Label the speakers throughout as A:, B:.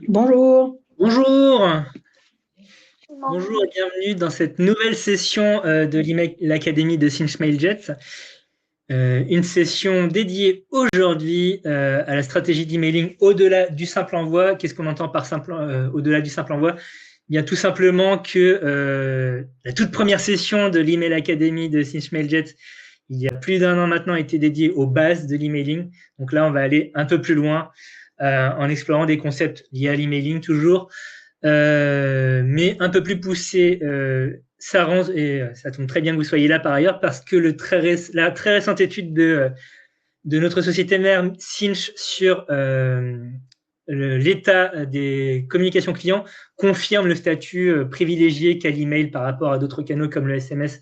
A: Bonjour.
B: Bonjour, bonjour et bienvenue dans cette nouvelle session de l'Académie de Sinch Mailjet. Une session dédiée aujourd'hui à la stratégie d'emailing au-delà du simple envoi. Qu'est-ce qu'on entend par au-delà du simple envoi? Eh bien, tout simplement que la toute première session de l'Email Academy de Sinch Mailjet, il y a plus d'1 an maintenant, était dédiée aux bases de l'emailing. Donc là, on va aller un peu plus loin en explorant des concepts liés à l'emailing toujours, mais un peu plus poussé. Ça tombe très bien que vous soyez là par ailleurs, parce que la très récente étude de notre société mère Sinch sur l'état des communications clients confirme le statut privilégié qu'a l'email par rapport à d'autres canaux comme le SMS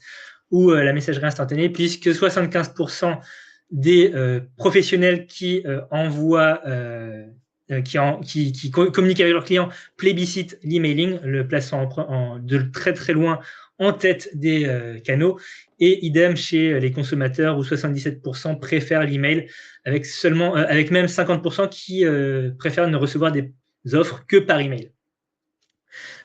B: ou la messagerie instantanée, puisque 75% des professionnels qui envoient qui communiquent avec leurs clients plébiscitent l'emailing, le plaçant de très très loin en tête des canaux, et idem chez les consommateurs où 77% préfèrent l'email, avec même 50% qui préfèrent ne recevoir des offres que par email.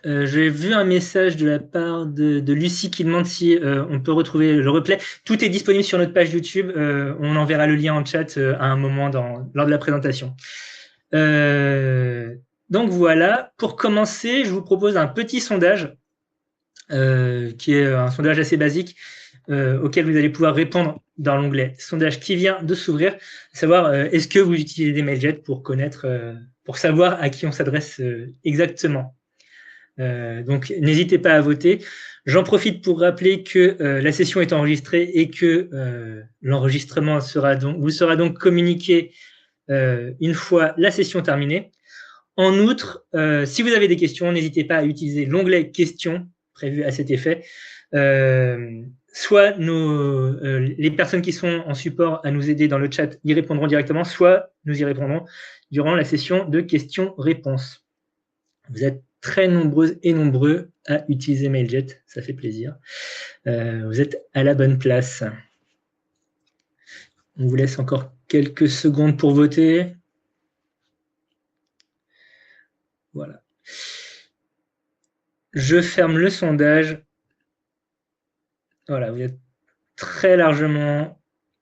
B: J'ai vu un message de la part de Lucie qui demande si on peut retrouver le replay. Tout est disponible sur notre page YouTube. On enverra le lien en chat à un moment lors de la présentation. Donc voilà, pour commencer, je vous propose un petit sondage qui est un sondage assez basique auquel vous allez pouvoir répondre dans l'onglet sondage qui vient de s'ouvrir, savoir est-ce que vous utilisez des mailjet pour savoir à qui on s'adresse exactement. Donc n'hésitez pas à voter. J'en profite pour rappeler que la session est enregistrée et que l'enregistrement vous sera donc communiqué une fois la session terminée. En outre, si vous avez des questions, n'hésitez pas à utiliser l'onglet questions prévu à cet effet. Soit les personnes qui sont en support à nous aider dans le chat y répondront directement, soit nous y répondrons durant la session de questions-réponses. Vous êtes très nombreuses et nombreux à utiliser Mailjet, ça fait plaisir. Vous êtes à la bonne place. On vous laisse encore quelques secondes pour voter. Voilà. Je ferme le sondage. Voilà, vous êtes très largement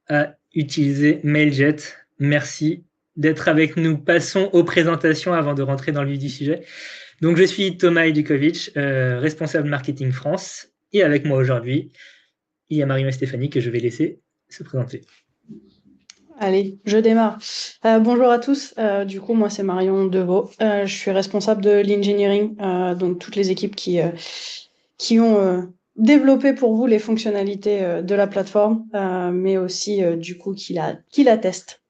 B: à utiliser Mailjet. Merci d'être avec nous. Passons aux présentations avant de rentrer dans le vif du sujet. Donc, je suis Thomas Edukovic, responsable marketing France. Et avec moi aujourd'hui, il y a Marion et Stéphanie que je vais laisser se présenter.
A: Allez, je démarre. Bonjour à tous. Du coup, moi, c'est Marion Deveau. Je suis responsable de l'engineering, donc toutes les équipes qui ont développé pour vous les fonctionnalités de la plateforme, mais aussi, du coup, qui la testent.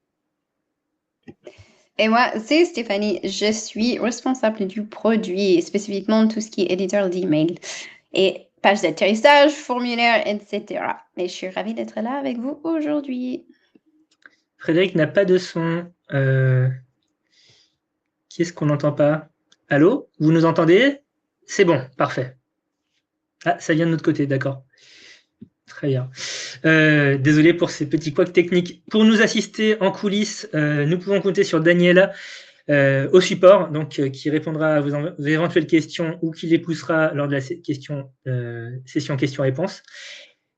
C: Et moi, c'est Stéphanie. Je suis responsable du produit, spécifiquement tout ce qui est éditeur d'email et page d'atterrissage, formulaire, etc. Et je suis ravie d'être là avec vous aujourd'hui.
B: Frédéric n'a pas de son. Qui est-ce qu'on n'entend pas? Allô? Vous nous entendez? C'est bon, parfait. Ah, ça vient de notre côté, d'accord. Très bien. Désolé pour ces petits couacs techniques. Pour nous assister en coulisses, nous pouvons compter sur Daniela au support, donc qui répondra à vos éventuelles questions ou qui les poussera lors de la session questions-réponses.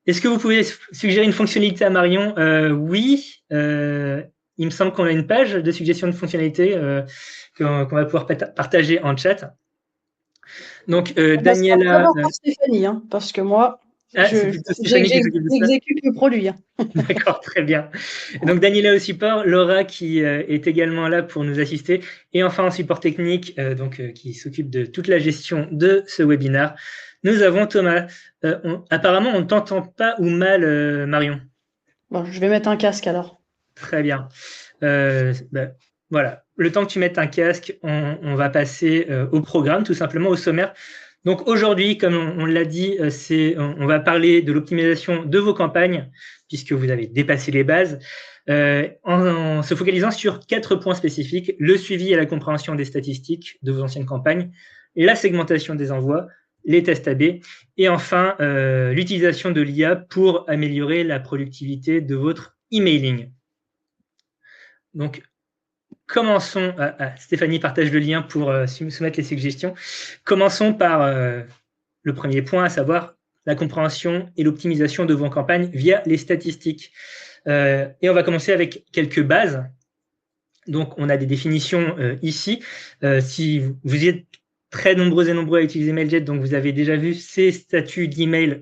B: Est-ce que vous pouvez suggérer une fonctionnalité à Marion? Oui. Il me semble qu'on a une page de suggestion de fonctionnalité qu'on va pouvoir partager en chat. Donc, Daniela.
A: Stéphanie, hein, parce que moi, j'exécute le produit. Hein.
B: D'accord, très bien. Donc, Daniela au support, Laura qui est également là pour nous assister, et enfin en support technique, qui s'occupe de toute la gestion de ce webinaire. Nous avons Thomas. Apparemment, on ne t'entend pas ou mal, Marion.
A: Bon, je vais mettre un casque alors.
B: Très bien. Voilà. Le temps que tu mettes un casque, on va passer au programme, tout simplement au sommaire. Donc aujourd'hui, comme on l'a dit, on va parler de l'optimisation de vos campagnes, puisque vous avez dépassé les bases, en se focalisant sur 4 points spécifiques: le suivi et la compréhension des statistiques de vos anciennes campagnes, la segmentation des envois, les tests AB, et enfin l'utilisation de l'IA pour améliorer la productivité de votre emailing. Donc, commençons. Stéphanie partage le lien pour soumettre les suggestions. Commençons par le premier point, à savoir la compréhension et l'optimisation de vos campagnes via les statistiques. Et on va commencer avec quelques bases. Donc, on a des définitions ici. Si vous êtes très nombreux et nombreux à utiliser Mailjet, donc vous avez déjà vu ces statuts d'email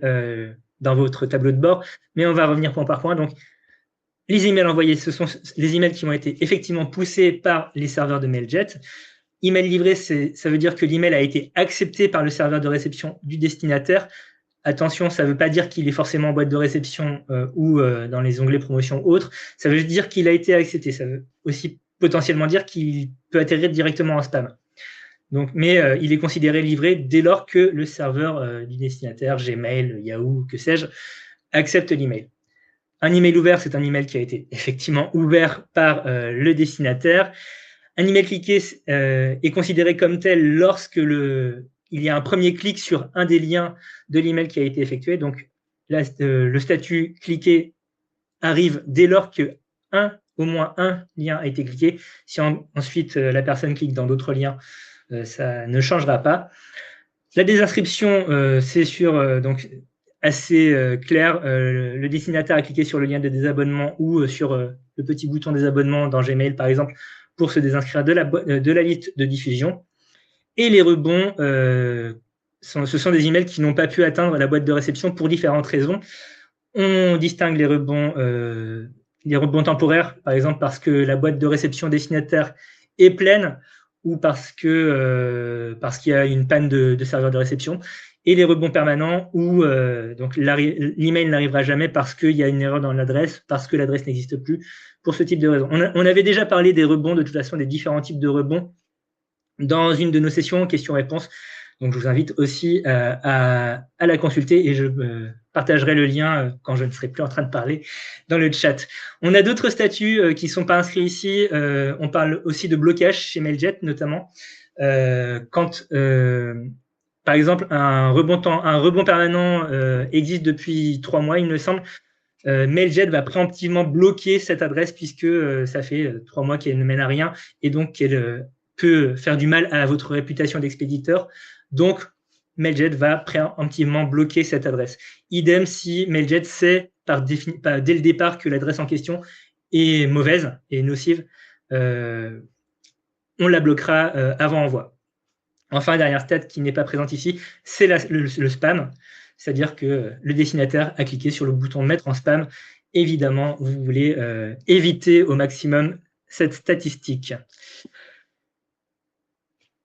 B: dans votre tableau de bord, mais on va revenir point par point. Donc, les emails envoyés, ce sont les emails qui ont été effectivement poussés par les serveurs de Mailjet. Email livré, ça veut dire que l'email a été accepté par le serveur de réception du destinataire. Attention, ça ne veut pas dire qu'il est forcément en boîte de réception ou dans les onglets promotion autres. Ça veut dire qu'il a été accepté. Ça veut aussi potentiellement dire qu'il peut atterrir directement en spam. Donc, mais il est considéré livré dès lors que le serveur du destinataire, Gmail, Yahoo, que sais-je, accepte l'email. Un email ouvert, c'est un email qui a été effectivement ouvert par le destinataire. Un email cliqué est considéré comme tel lorsque il y a un premier clic sur un des liens de l'email qui a été effectué. Donc, là, le statut cliqué arrive dès lors que au moins un lien a été cliqué. Si ensuite la personne clique dans d'autres liens, ça ne changera pas. La désinscription, c'est sur donc assez clair. Le destinataire a cliqué sur le lien de désabonnement ou sur le petit bouton désabonnement dans Gmail, par exemple, pour se désinscrire de la liste de diffusion. Et les rebonds, ce sont des emails qui n'ont pas pu atteindre la boîte de réception pour différentes raisons. On distingue les rebonds temporaires, par exemple parce que la boîte de réception destinataire est pleine ou parce qu'il y a une panne de serveur de réception. Et les rebonds permanents où donc l'email n'arrivera jamais parce qu'il y a une erreur dans l'adresse, parce que l'adresse n'existe plus, pour ce type de raison. On avait déjà parlé des rebonds, de toute façon, des différents types de rebonds dans une de nos sessions questions-réponses. Donc, je vous invite aussi à la consulter et je partagerai le lien quand je ne serai plus en train de parler dans le chat. On a d'autres statuts qui ne sont pas inscrits ici. On parle aussi de blocage chez Mailjet, notamment. Quand, par exemple, un rebond permanent existe depuis 3 mois, il me semble, Mailjet va préemptivement bloquer cette adresse puisque ça fait 3 mois qu'elle ne mène à rien et donc qu'elle peut faire du mal à votre réputation d'expéditeur. Donc, Mailjet va préemptivement bloquer cette adresse. Idem si Mailjet sait dès le départ que l'adresse en question est mauvaise et nocive, on la bloquera avant envoi. Enfin, dernière stat qui n'est pas présente ici, c'est le spam. C'est-à-dire que le destinataire a cliqué sur le bouton « Mettre en spam ». Évidemment, vous voulez éviter au maximum cette statistique.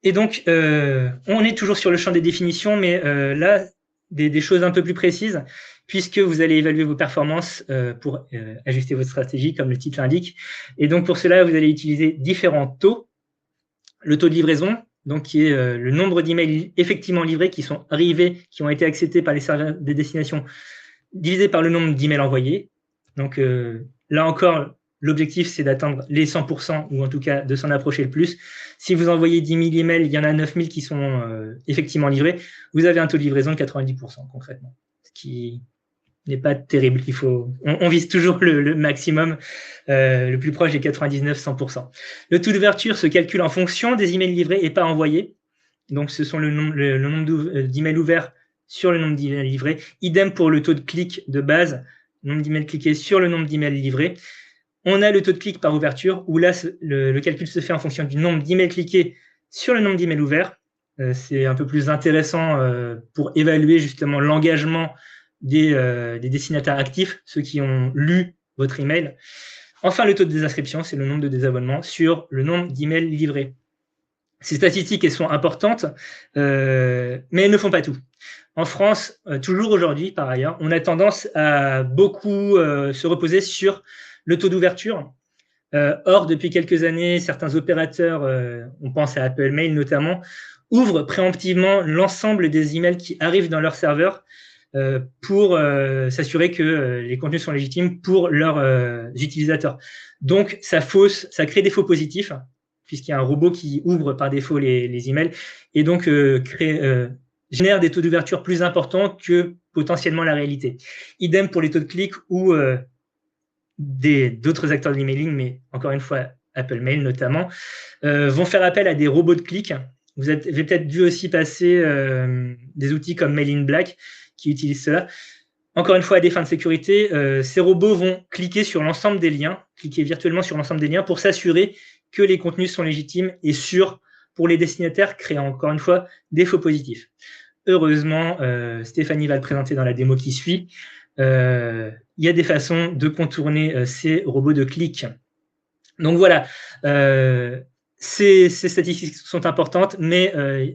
B: Et donc, on est toujours sur le champ des définitions, mais là, des choses un peu plus précises, puisque vous allez évaluer vos performances pour ajuster votre stratégie, comme le titre l'indique. Et donc, pour cela, vous allez utiliser différents taux. Le taux de livraison, donc qui est le nombre d'emails effectivement livrés qui sont arrivés, qui ont été acceptés par les serveurs de destination, divisé par le nombre d'emails envoyés. Donc là encore, l'objectif, c'est d'atteindre les 100%, ou en tout cas de s'en approcher le plus. Si vous envoyez 10 000 emails, il y en a 9 000 qui sont effectivement livrés, vous avez un taux de livraison de 90% concrètement, ce qui n'est pas terrible. On vise toujours le maximum, le plus proche des 99-100%. Le taux d'ouverture se calcule en fonction des emails livrés et pas envoyés. Donc, ce sont le nombre d'emails ouverts sur le nombre d'emails livrés. Idem pour le taux de clic de base, nombre d'emails cliqués sur le nombre d'emails livrés. On a le taux de clic par ouverture, où là, le calcul se fait en fonction du nombre d'emails cliqués sur le nombre d'emails ouverts. C'est un peu plus intéressant pour évaluer justement l'engagement des destinataires actifs, ceux qui ont lu votre email. Enfin, le taux de désinscription, c'est le nombre de désabonnements sur le nombre d'emails livrés. Ces statistiques, elles sont importantes, mais elles ne font pas tout. En France, toujours aujourd'hui, par ailleurs, on a tendance à beaucoup se reposer sur le taux d'ouverture. Or, depuis quelques années, certains opérateurs, on pense à Apple Mail notamment, ouvrent préemptivement l'ensemble des emails qui arrivent dans leur serveur pour s'assurer que les contenus sont légitimes pour leurs utilisateurs. Donc, ça crée des faux positifs, puisqu'il y a un robot qui ouvre par défaut les emails, et donc génère des taux d'ouverture plus importants que potentiellement la réalité. Idem pour les taux de clic ou d'autres acteurs de l'emailing, mais encore une fois, Apple Mail notamment, vont faire appel à des robots de clics. Vous avez peut-être vu aussi passer des outils comme Mail in Black qui utilisent cela. Encore une fois, à des fins de sécurité, ces robots vont cliquer sur l'ensemble des liens, cliquer virtuellement sur l'ensemble des liens pour s'assurer que les contenus sont légitimes et sûrs pour les destinataires, créant encore une fois des faux positifs. Heureusement, Stéphanie va le présenter dans la démo qui suit, il y a des façons de contourner ces robots de clics. Donc voilà, ces statistiques sont importantes, mais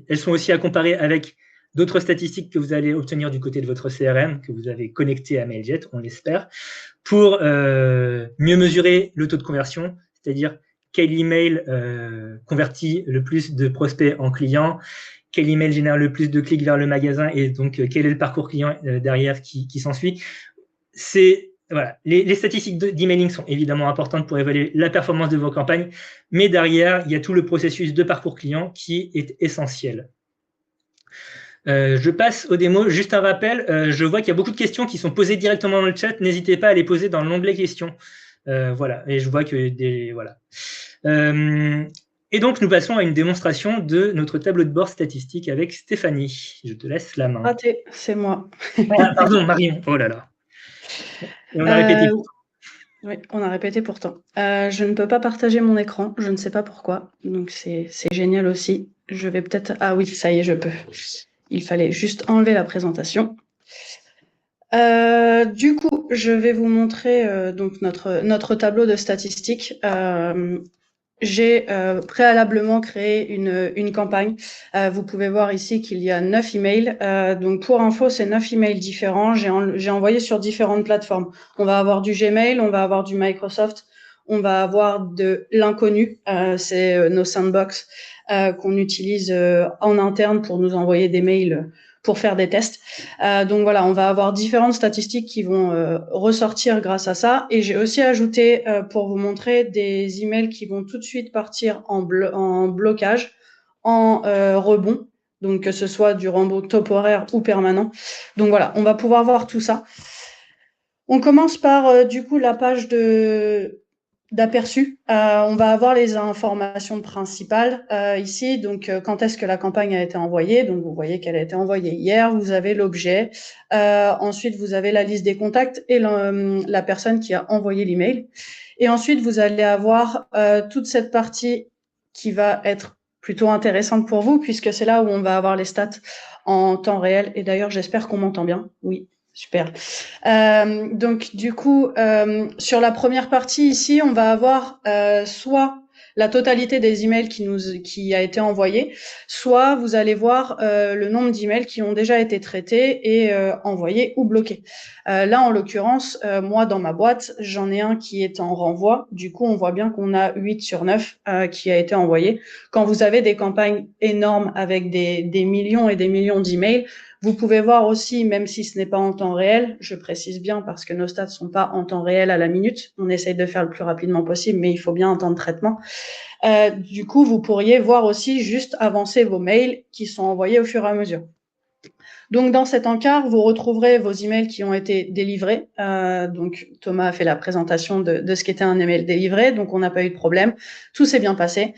B: elles sont aussi à comparer avec d'autres statistiques que vous allez obtenir du côté de votre CRM, que vous avez connecté à Mailjet, on l'espère, pour mieux mesurer le taux de conversion, c'est-à-dire quel email convertit le plus de prospects en clients, quel email génère le plus de clics vers le magasin et donc quel est le parcours client derrière qui s'ensuit. Voilà. Les statistiques d'emailing sont évidemment importantes pour évaluer la performance de vos campagnes, mais derrière, il y a tout le processus de parcours client qui est essentiel. Je passe aux démos. Juste un rappel, je vois qu'il y a beaucoup de questions qui sont posées directement dans le chat. N'hésitez pas à les poser dans l'onglet questions. Voilà. Et je vois que voilà. Et donc, nous passons à une démonstration de notre tableau de bord statistique avec Stéphanie. Je te laisse la main.
A: Raté, c'est moi.
B: Ah, pardon, Marion. Oh là là. Et on a répété.
A: Oui, on a répété pourtant. Je ne peux pas partager mon écran, je ne sais pas pourquoi. Donc c'est génial aussi. Je vais peut-être... Ah oui, ça y est, je peux. Il fallait juste enlever la présentation. Du coup, je vais vous montrer donc notre tableau de statistiques. J'ai préalablement créé une campagne. Vous pouvez voir ici qu'il y a 9 emails. Donc pour info, c'est 9 emails différents. J'ai envoyé sur différentes plateformes. On va avoir du Gmail, on va avoir du Microsoft, on va avoir de l'inconnu. C'est nos sandbox qu'on utilise en interne pour nous envoyer des mails pour faire des tests. Donc voilà, on va avoir différentes statistiques qui vont ressortir grâce à ça. Et j'ai aussi ajouté, pour vous montrer, des emails qui vont tout de suite partir en blocage, en rebond, donc que ce soit du rebond temporaire ou permanent. Donc voilà, on va pouvoir voir tout ça. On commence par du coup la page d'aperçu. On va avoir les informations principales ici. Donc, quand est-ce que la campagne a été envoyée? Donc, vous voyez qu'elle a été envoyée hier. Vous avez l'objet. Ensuite, vous avez la liste des contacts et la personne qui a envoyé l'email. Et ensuite, vous allez avoir toute cette partie qui va être plutôt intéressante pour vous, puisque c'est là où on va avoir les stats en temps réel. Et d'ailleurs, j'espère qu'on m'entend bien. Oui. Super. Donc du coup, sur la première partie ici, on va avoir soit la totalité des emails qui a été envoyé, soit vous allez voir le nombre d'emails qui ont déjà été traités et envoyés ou bloqués. Là, en l'occurrence, moi dans ma boîte, j'en ai un qui est en renvoi. Du coup, on voit bien qu'on a 8 sur 9 qui a été envoyé. Quand vous avez des campagnes énormes avec des millions et des millions d'emails, vous pouvez voir aussi, même si ce n'est pas en temps réel, je précise bien parce que nos stats sont pas en temps réel à la minute, on essaye de faire le plus rapidement possible, mais il faut bien un temps de traitement. Du coup, vous pourriez voir aussi juste avancer vos mails qui sont envoyés au fur et à mesure. Donc, dans cet encart, vous retrouverez vos emails qui ont été délivrés. Donc, Thomas a fait la présentation de ce qu'était un email délivré, donc on n'a pas eu de problème. Tout s'est bien passé.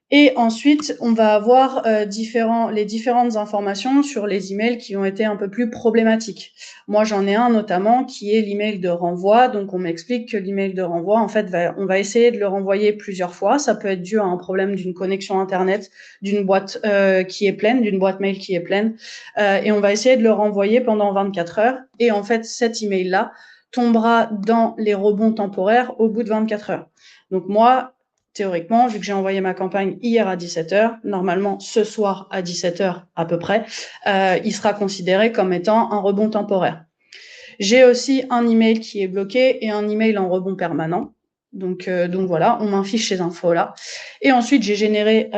A: Et ensuite, on va avoir les différentes informations sur les emails qui ont été un peu plus problématiques. Moi, j'en ai un notamment qui est l'email de renvoi. Donc, on m'explique que l'email de renvoi, en fait, on va essayer de le renvoyer plusieurs fois. Ça peut être dû à un problème d'une connexion Internet, d'une boîte qui est pleine, d'une boîte mail qui est pleine. Et on va essayer de le renvoyer pendant 24 heures. Et en fait, cet email-là tombera dans les rebonds temporaires au bout de 24 heures. Donc, moi, théoriquement, vu que j'ai envoyé ma campagne hier à 17h, normalement ce soir à 17h à peu près, il sera considéré comme étant un rebond temporaire. J'ai aussi un email qui est bloqué et un email en rebond permanent. Donc voilà, on m'affiche ces infos-là. Et ensuite, j'ai généré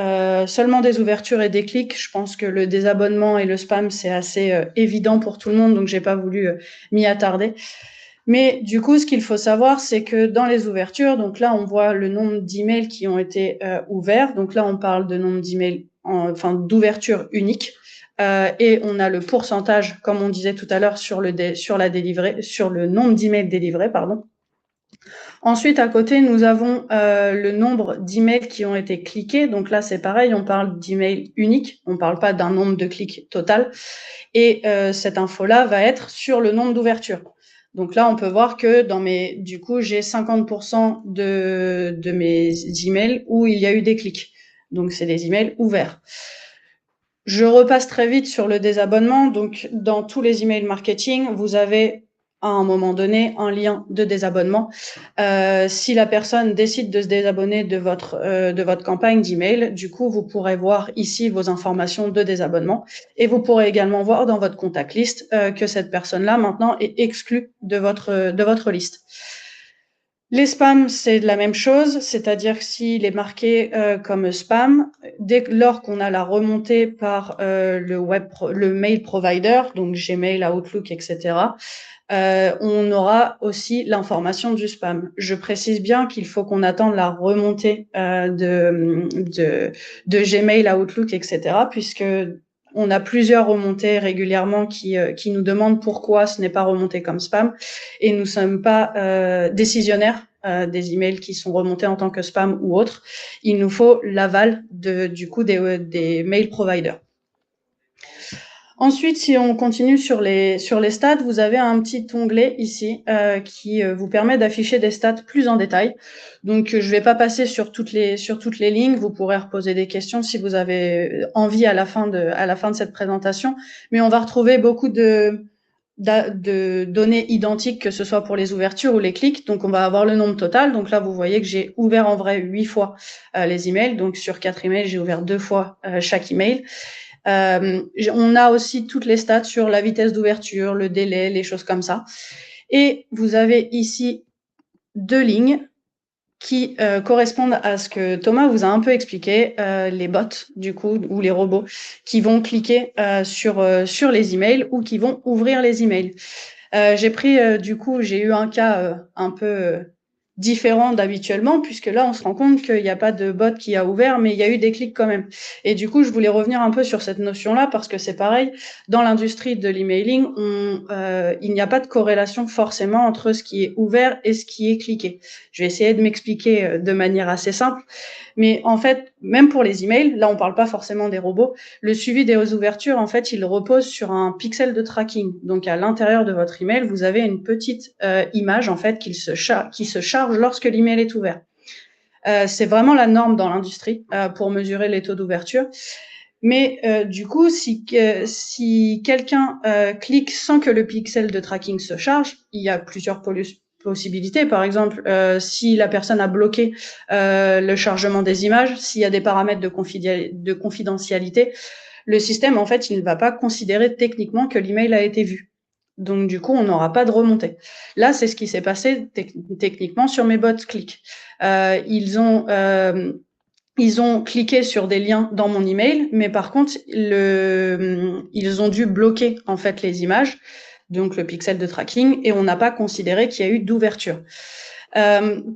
A: seulement des ouvertures et des clics. Je pense que le désabonnement et le spam, c'est assez évident pour tout le monde, donc j'ai pas voulu m'y attarder. Mais du coup, ce qu'il faut savoir, c'est que dans les ouvertures, donc là, on voit le nombre d'emails qui ont été ouverts. Donc là, on parle de nombre d'emails, d'ouverture unique. Et on a le pourcentage, comme on disait tout à l'heure, sur le nombre d'emails délivrés, pardon. Ensuite, à côté, nous avons le nombre d'emails qui ont été cliqués. Donc là, c'est pareil, on parle d'emails uniques, on ne parle pas d'un nombre de clics total. Et cette info-là va être sur le nombre d'ouvertures. Donc là, on peut voir que du coup, j'ai 50% de mes emails où il y a eu des clics. Donc, c'est des emails ouverts. Je repasse très vite sur le désabonnement. Donc, dans tous les emails marketing, vous avez à un moment donné un lien de désabonnement. Si la personne décide de se désabonner de votre campagne d'email, du coup, vous pourrez voir ici vos informations de désabonnement et vous pourrez également voir dans votre contact list que cette personne-là maintenant est exclue de votre liste. Les spams, c'est la même chose, c'est-à-dire que s'il est marqué comme spam, lors qu'on a la remontée par le mail provider, donc Gmail, Outlook, etc., on aura aussi l'information du spam. Je précise bien qu'il faut qu'on attende la remontée de Gmail, Outlook, etc., puisque on a plusieurs remontées régulièrement qui nous demandent pourquoi ce n'est pas remonté comme spam, et nous ne sommes pas décisionnaires des emails qui sont remontés en tant que spam ou autre. Il nous faut l'aval du coup des mail providers. Ensuite, si on continue sur les stats, vous avez un petit onglet ici qui vous permet d'afficher des stats plus en détail. Donc, je ne vais pas passer sur toutes les lignes. Vous pourrez reposer des questions si vous avez envie à la fin de cette présentation. Mais on va retrouver beaucoup de données identiques, que ce soit pour les ouvertures ou les clics. Donc, on va avoir le nombre total. Donc là, vous voyez que j'ai ouvert en vrai 8 fois les emails. Donc, sur 4 emails, j'ai ouvert 2 fois chaque email. On a aussi toutes les stats sur la vitesse d'ouverture, le délai, les choses comme ça. Et vous avez ici 2 lignes qui correspondent à ce que Thomas vous a un peu expliqué, les bots, du coup, ou les robots, qui vont cliquer sur les emails ou qui vont ouvrir les emails. J'ai eu un cas un peu différent d'habituellement, puisque là, on se rend compte qu'il n'y a pas de bot qui a ouvert, mais il y a eu des clics quand même. Et du coup, je voulais revenir un peu sur cette notion-là, parce que c'est pareil, dans l'industrie de l'emailing, il n'y a pas de corrélation forcément entre ce qui est ouvert et ce qui est cliqué. Je vais essayer de m'expliquer de manière assez simple. Mais en fait, même pour les emails, là, on ne parle pas forcément des robots, le suivi des ouvertures, en fait, il repose sur un pixel de tracking. Donc, à l'intérieur de votre email, vous avez une petite image, en fait, qui se charge lorsque l'email est ouvert. C'est vraiment la norme dans l'industrie pour mesurer les taux d'ouverture. Mais du coup, si quelqu'un clique sans que le pixel de tracking se charge, il y a plusieurs possibilités. Par exemple, si la personne a bloqué le chargement des images, s'il y a des paramètres de confidentialité, le système, en fait, il ne va pas considérer techniquement que l'email a été vu. Donc, du coup, on n'aura pas de remontée. Là, c'est ce qui s'est passé techniquement sur mes bots clics. Ils ont cliqué sur des liens dans mon email, mais par contre, ils ont dû bloquer en fait les images, donc le pixel de tracking, et on n'a pas considéré qu'il y a eu d'ouverture.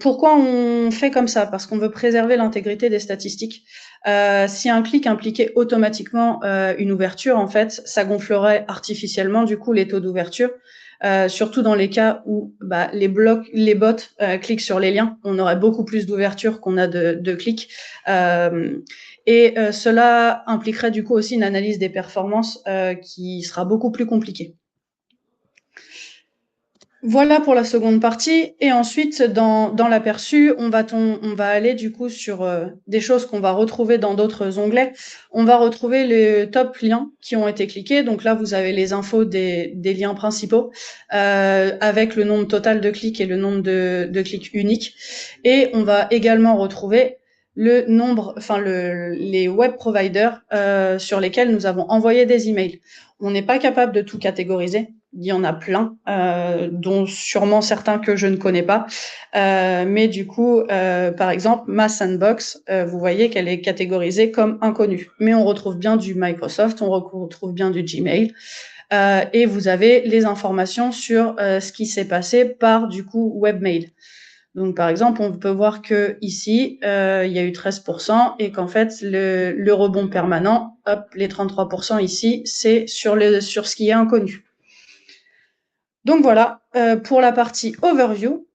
A: Pourquoi on fait comme ça? Parce qu'on veut préserver l'intégrité des statistiques. Si un clic impliquait automatiquement une ouverture, en fait, ça gonflerait artificiellement du coup les taux d'ouverture. Surtout dans les cas où les bots cliquent sur les liens, on aurait beaucoup plus d'ouverture qu'on a de clics. Cela impliquerait du coup aussi une analyse des performances qui sera beaucoup plus compliquée. Voilà pour la seconde partie. Et ensuite, dans l'aperçu, on va aller du coup sur des choses qu'on va retrouver dans d'autres onglets. On va retrouver les top liens qui ont été cliqués. Donc là, vous avez les infos des liens principaux avec le nombre total de clics et le nombre de clics uniques. Et on va également retrouver le nombre, les web providers sur lesquels nous avons envoyé des emails. On n'est pas capable de tout catégoriser. Il y en a plein, dont sûrement certains que je ne connais pas. Mais du coup, par exemple, ma sandbox, vous voyez qu'elle est catégorisée comme inconnue. Mais on retrouve bien du Microsoft, on retrouve bien du Gmail. Et vous avez les informations sur ce qui s'est passé par du coup webmail. Donc, par exemple, on peut voir que ici, il y a eu 13% et qu'en fait, le rebond permanent, hop, les 33% ici, c'est sur ce qui est inconnu. Donc voilà, pour la partie overview.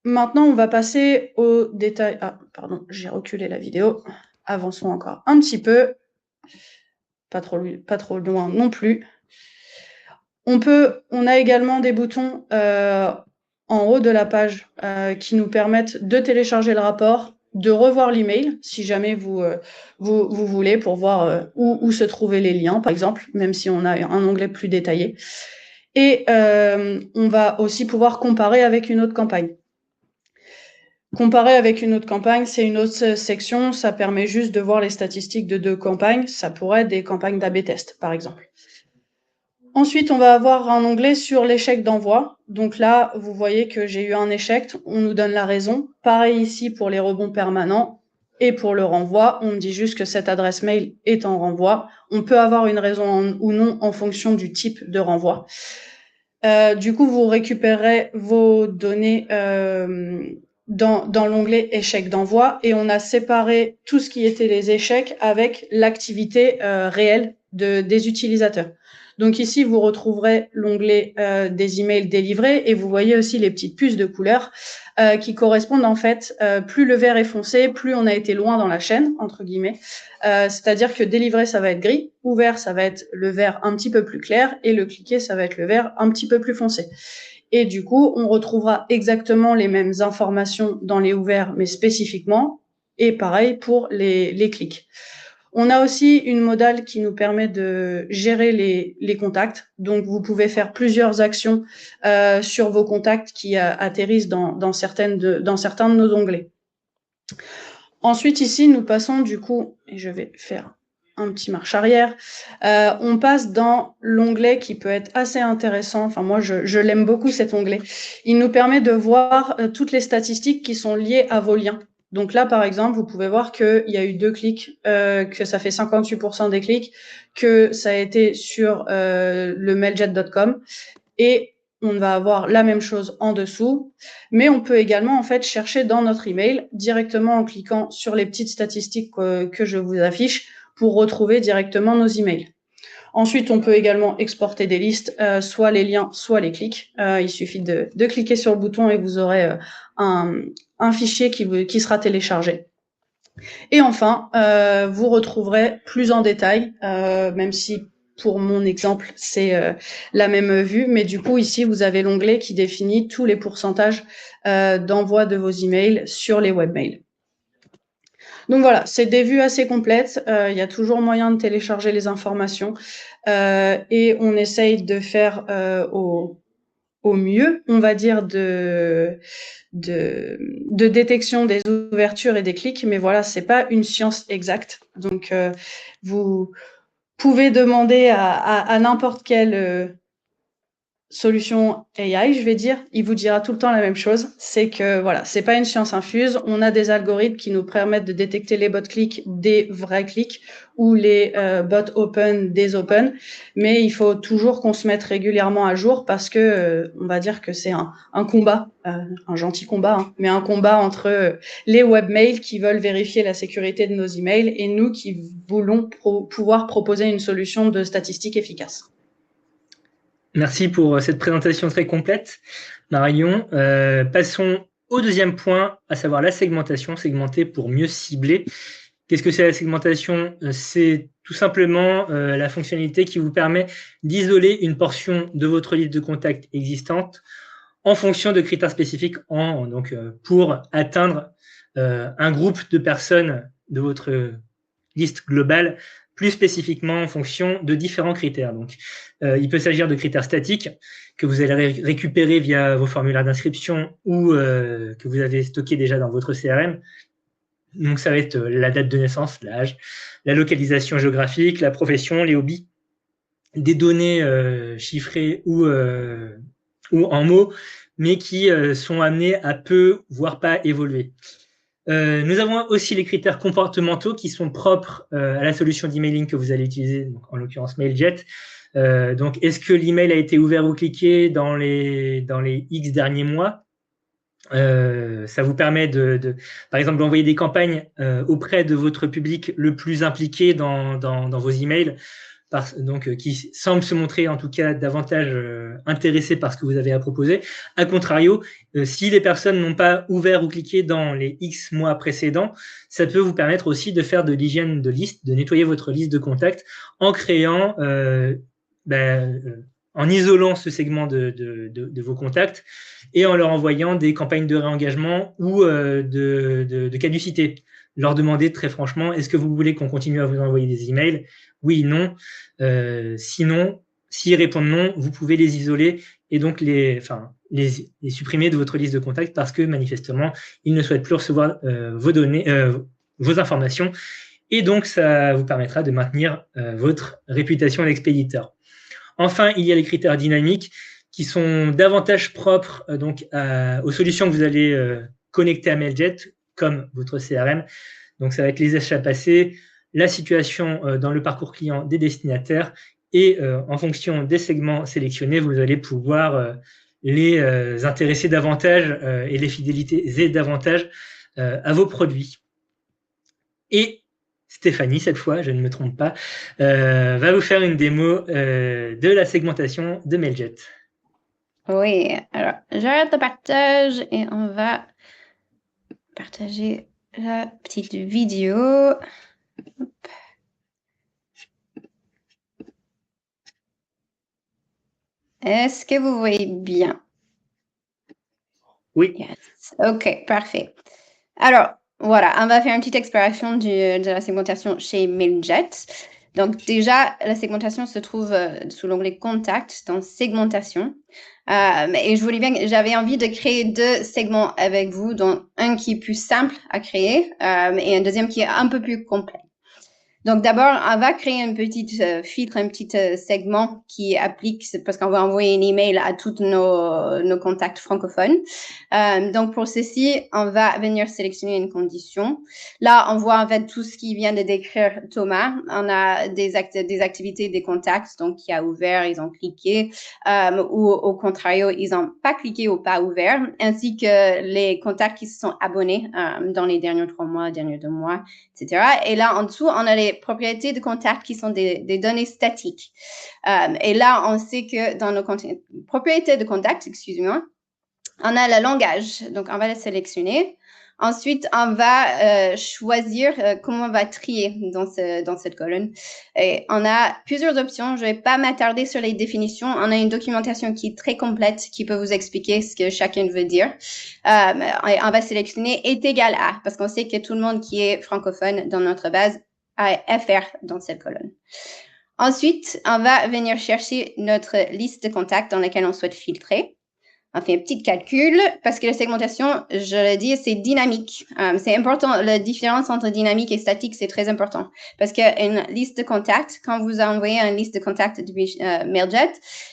A: Maintenant, on va passer aux détails. Ah, pardon, j'ai reculé la vidéo. Avançons encore un petit peu. Pas trop loin non plus. On a également des boutons en haut de la page qui nous permettent de télécharger le rapport, de revoir l'email si jamais vous voulez pour voir où se trouvaient les liens, par exemple, même si on a un onglet plus détaillé. Et on va aussi pouvoir comparer avec une autre campagne. Comparer avec une autre campagne, c'est une autre section. Ça permet juste de voir les statistiques de 2 campagnes. Ça pourrait être des campagnes d'A/B test, par exemple. Ensuite, on va avoir un onglet sur l'échec d'envoi. Donc là, vous voyez que j'ai eu un échec. On nous donne la raison. Pareil ici pour les rebonds permanents. Et pour le renvoi, on me dit juste que cette adresse mail est en renvoi. On peut avoir une raison ou non en fonction du type de renvoi. Du coup, vous récupérez vos données dans l'onglet échec d'envoi et on a séparé tout ce qui était les échecs avec l'activité réelle des utilisateurs. Donc ici, vous retrouverez l'onglet des emails délivrés et vous voyez aussi les petites puces de couleur qui correspondent en fait, plus le vert est foncé, plus on a été loin dans la chaîne, entre guillemets. C'est-à-dire que délivré, ça va être gris, ouvert, ça va être le vert un petit peu plus clair et le cliqué, ça va être le vert un petit peu plus foncé. Et du coup, on retrouvera exactement les mêmes informations dans les ouverts, mais spécifiquement, et pareil pour les clics. On a aussi une modale qui nous permet de gérer les contacts. Donc, vous pouvez faire plusieurs actions sur vos contacts qui atterrissent dans certains de nos onglets. Ensuite, ici, nous passons du coup, et je vais faire un petit marche arrière, on passe dans l'onglet qui peut être assez intéressant. Enfin, moi, je l'aime beaucoup, cet onglet. Il nous permet de voir toutes les statistiques qui sont liées à vos liens. Donc là, par exemple, vous pouvez voir qu'il y a eu 2 clics, que ça fait 58% des clics, que ça a été sur le mailjet.com et on va avoir la même chose en dessous, mais on peut également en fait chercher dans notre email directement en cliquant sur les petites statistiques que je vous affiche pour retrouver directement nos emails. Ensuite, on peut également exporter des listes, soit les liens, soit les clics. Il suffit de cliquer sur le bouton et vous aurez un fichier qui sera téléchargé. Et enfin, vous retrouverez plus en détail, même si pour mon exemple, c'est la même vue, mais du coup, ici, vous avez l'onglet qui définit tous les pourcentages d'envoi de vos emails sur les webmails. Donc voilà, c'est des vues assez complètes. Il y a toujours moyen de télécharger les informations et on essaye de faire au mieux, on va dire, de détection des ouvertures et des clics, mais voilà, c'est pas une science exacte. Donc, vous pouvez demander à n'importe quelle solution AI, je vais dire, il vous dira tout le temps la même chose, c'est que voilà, c'est pas une science infuse. On a des algorithmes qui nous permettent de détecter les bots clics des vrais clics ou les bots open des open, mais il faut toujours qu'on se mette régulièrement à jour parce que on va dire que c'est un combat, un gentil combat, hein, mais un combat entre les webmails qui veulent vérifier la sécurité de nos emails et nous qui voulons pouvoir proposer une solution de statistique efficace.
B: Merci pour cette présentation très complète, Marion. Passons au deuxième point, à savoir la segmentation, segmenter pour mieux cibler. Qu'est-ce que c'est la segmentation? C'est tout simplement la fonctionnalité qui vous permet d'isoler une portion de votre liste de contacts existante en fonction de critères spécifiques, pour atteindre un groupe de personnes de votre liste globale plus spécifiquement en fonction de différents critères. Donc, il peut s'agir de critères statiques que vous allez récupérer via vos formulaires d'inscription ou que vous avez stockés déjà dans votre CRM. Donc, ça va être la date de naissance, l'âge, la localisation géographique, la profession, les hobbies, des données chiffrées ou en mots, mais qui sont amenées à peu, voire pas évoluer. Nous avons aussi les critères comportementaux qui sont propres à la solution d'emailing que vous allez utiliser, donc en l'occurrence MailJet. Donc, est-ce que l'email a été ouvert ou cliqué dans les X derniers mois? Ça vous permet par exemple, d'envoyer des campagnes auprès de votre public le plus impliqué dans vos emails. qui semblent se montrer en tout cas davantage intéressés par ce que vous avez à proposer. A contrario, si les personnes n'ont pas ouvert ou cliqué dans les X mois précédents, ça peut vous permettre aussi de faire de l'hygiène de liste, de nettoyer votre liste de contacts en créant, en isolant ce segment de vos contacts et en leur envoyant des campagnes de réengagement ou de caducité. Leur demander très franchement, est-ce que vous voulez qu'on continue à vous envoyer des emails? Oui, non. Sinon, s'ils répondent non, vous pouvez les isoler et donc les supprimer de votre liste de contacts parce que manifestement, ils ne souhaitent plus recevoir vos données, vos informations. Et donc, ça vous permettra de maintenir votre réputation d'expéditeur. Enfin, il y a les critères dynamiques qui sont davantage propres aux solutions que vous allez connecter à Mailjet, comme votre CRM. Donc, ça va être les achats passés, la situation dans le parcours client des destinataires et en fonction des segments sélectionnés, vous allez pouvoir les intéresser davantage et les fidéliser davantage à vos produits. Et Stéphanie, cette fois, je ne me trompe pas, va vous faire une démo de la segmentation de Mailjet.
C: Oui, alors j'arrête le partage et on va partager la petite vidéo. Hop. Est-ce que vous voyez bien?
B: Oui.
C: Yes. OK, parfait. Alors, voilà, on va faire une petite exploration de la segmentation chez Mailjet. Donc, déjà, la segmentation se trouve sous l'onglet Contact dans Segmentation. Et j'avais envie de créer 2 segments avec vous, dont un qui est plus simple à créer et un deuxième qui est un peu plus complet. Donc, d'abord, on va créer un petit filtre, un petit segment qui applique, parce qu'on va envoyer un email à tous nos contacts francophones. Donc, pour ceci, on va venir sélectionner une condition. Là, on voit en fait tout ce qui vient de décrire Thomas. On a des activités, des contacts, donc qui a ouvert, ils ont cliqué, ou au contraire, ils n'ont pas cliqué ou pas ouvert, ainsi que les contacts qui se sont abonnés dans les derniers 3 mois, derniers 2 mois, etc. Et là, en dessous, on a les propriétés de contact qui sont des données statiques. Et là, on sait que dans nos propriétés de contact, excusez-moi, on a le langage. Donc, on va le sélectionner. Ensuite, on va choisir comment on va trier dans cette colonne. Et on a plusieurs options. Je ne vais pas m'attarder sur les définitions. On a une documentation qui est très complète qui peut vous expliquer ce que chacun veut dire. Et on va sélectionner est égal à, parce qu'on sait que tout le monde qui est francophone dans notre base a FR dans cette colonne. Ensuite, on va venir chercher notre liste de contacts dans laquelle on souhaite filtrer. On fait un petit calcul parce que la segmentation, je le dis, c'est dynamique. C'est important. La différence entre dynamique et statique, c'est très important parce qu'une liste de contacts, quand vous envoyez une liste de contacts depuis Mailjet,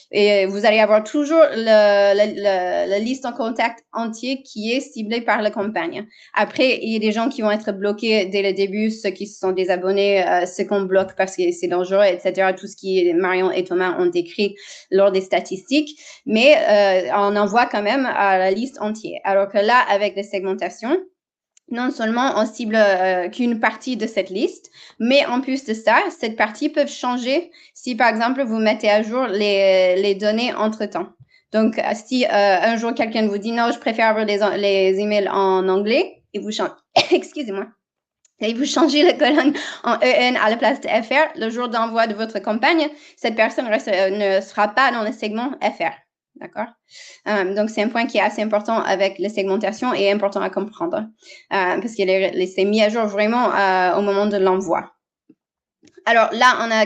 C: et vous allez avoir toujours la liste en contact entier qui est ciblée par la campagne. Après, il y a des gens qui vont être bloqués dès le début, ceux qui se sont désabonnés, ceux qu'on bloque parce que c'est dangereux, etc. Tout ce qui Marion et Thomas ont décrit lors des statistiques. Mais on envoie quand même à la liste entière. Alors que là, avec les segmentations, non seulement on cible qu'une partie de cette liste, mais en plus de ça, cette partie peut changer si, par exemple, vous mettez à jour les données entre-temps. Donc, si un jour quelqu'un vous dit « Non, je préfère avoir les emails en anglais », et vous changez, excusez-moi, et vous changez la colonne en EN à la place de FR, le jour d'envoi de votre campagne, cette personne ne sera pas dans le segment FR. D'accord? Donc, c'est un point qui est assez important avec la segmentation et important à comprendre parce que c'est mis à jour vraiment au moment de l'envoi. Alors là, on a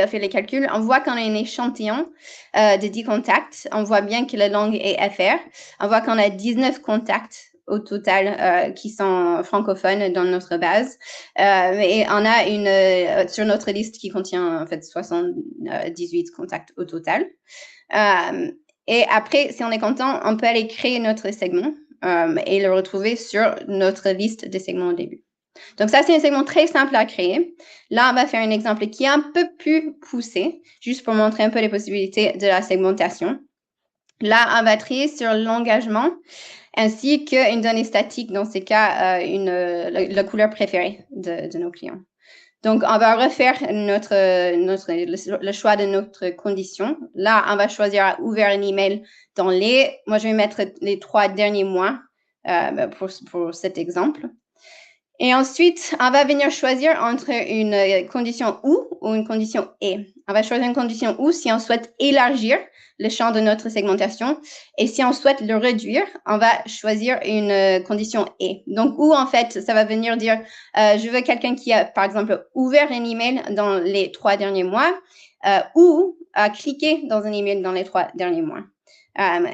C: fait les calculs. On voit qu'on a un échantillon de 10 contacts. On voit bien que la langue est FR. On voit qu'on a 19 contacts au total qui sont francophones dans notre base. Et on a sur notre liste qui contient en fait 78 contacts au total. Et après, si on est content, on peut aller créer notre segment et le retrouver sur notre liste de segments au début. Donc ça, c'est un segment très simple à créer. Là, on va faire un exemple qui est un peu plus poussé, juste pour montrer un peu les possibilités de la segmentation. Là, on va trier sur l'engagement ainsi qu'une donnée statique, dans ces cas, la couleur préférée de nos clients. Donc, on va refaire le choix de notre condition. Là, on va choisir ouvert un email dans moi je vais mettre les 3 derniers mois pour cet exemple. Et ensuite, on va venir choisir entre une condition ou une condition et. On va choisir une condition ou si on souhaite élargir le champ de notre segmentation. Et si on souhaite le réduire, on va choisir une condition et. Donc, ou en fait, ça va venir dire, je veux quelqu'un qui a, par exemple, ouvert un email dans les 3 derniers mois ou a cliqué dans un email dans les 3 derniers mois.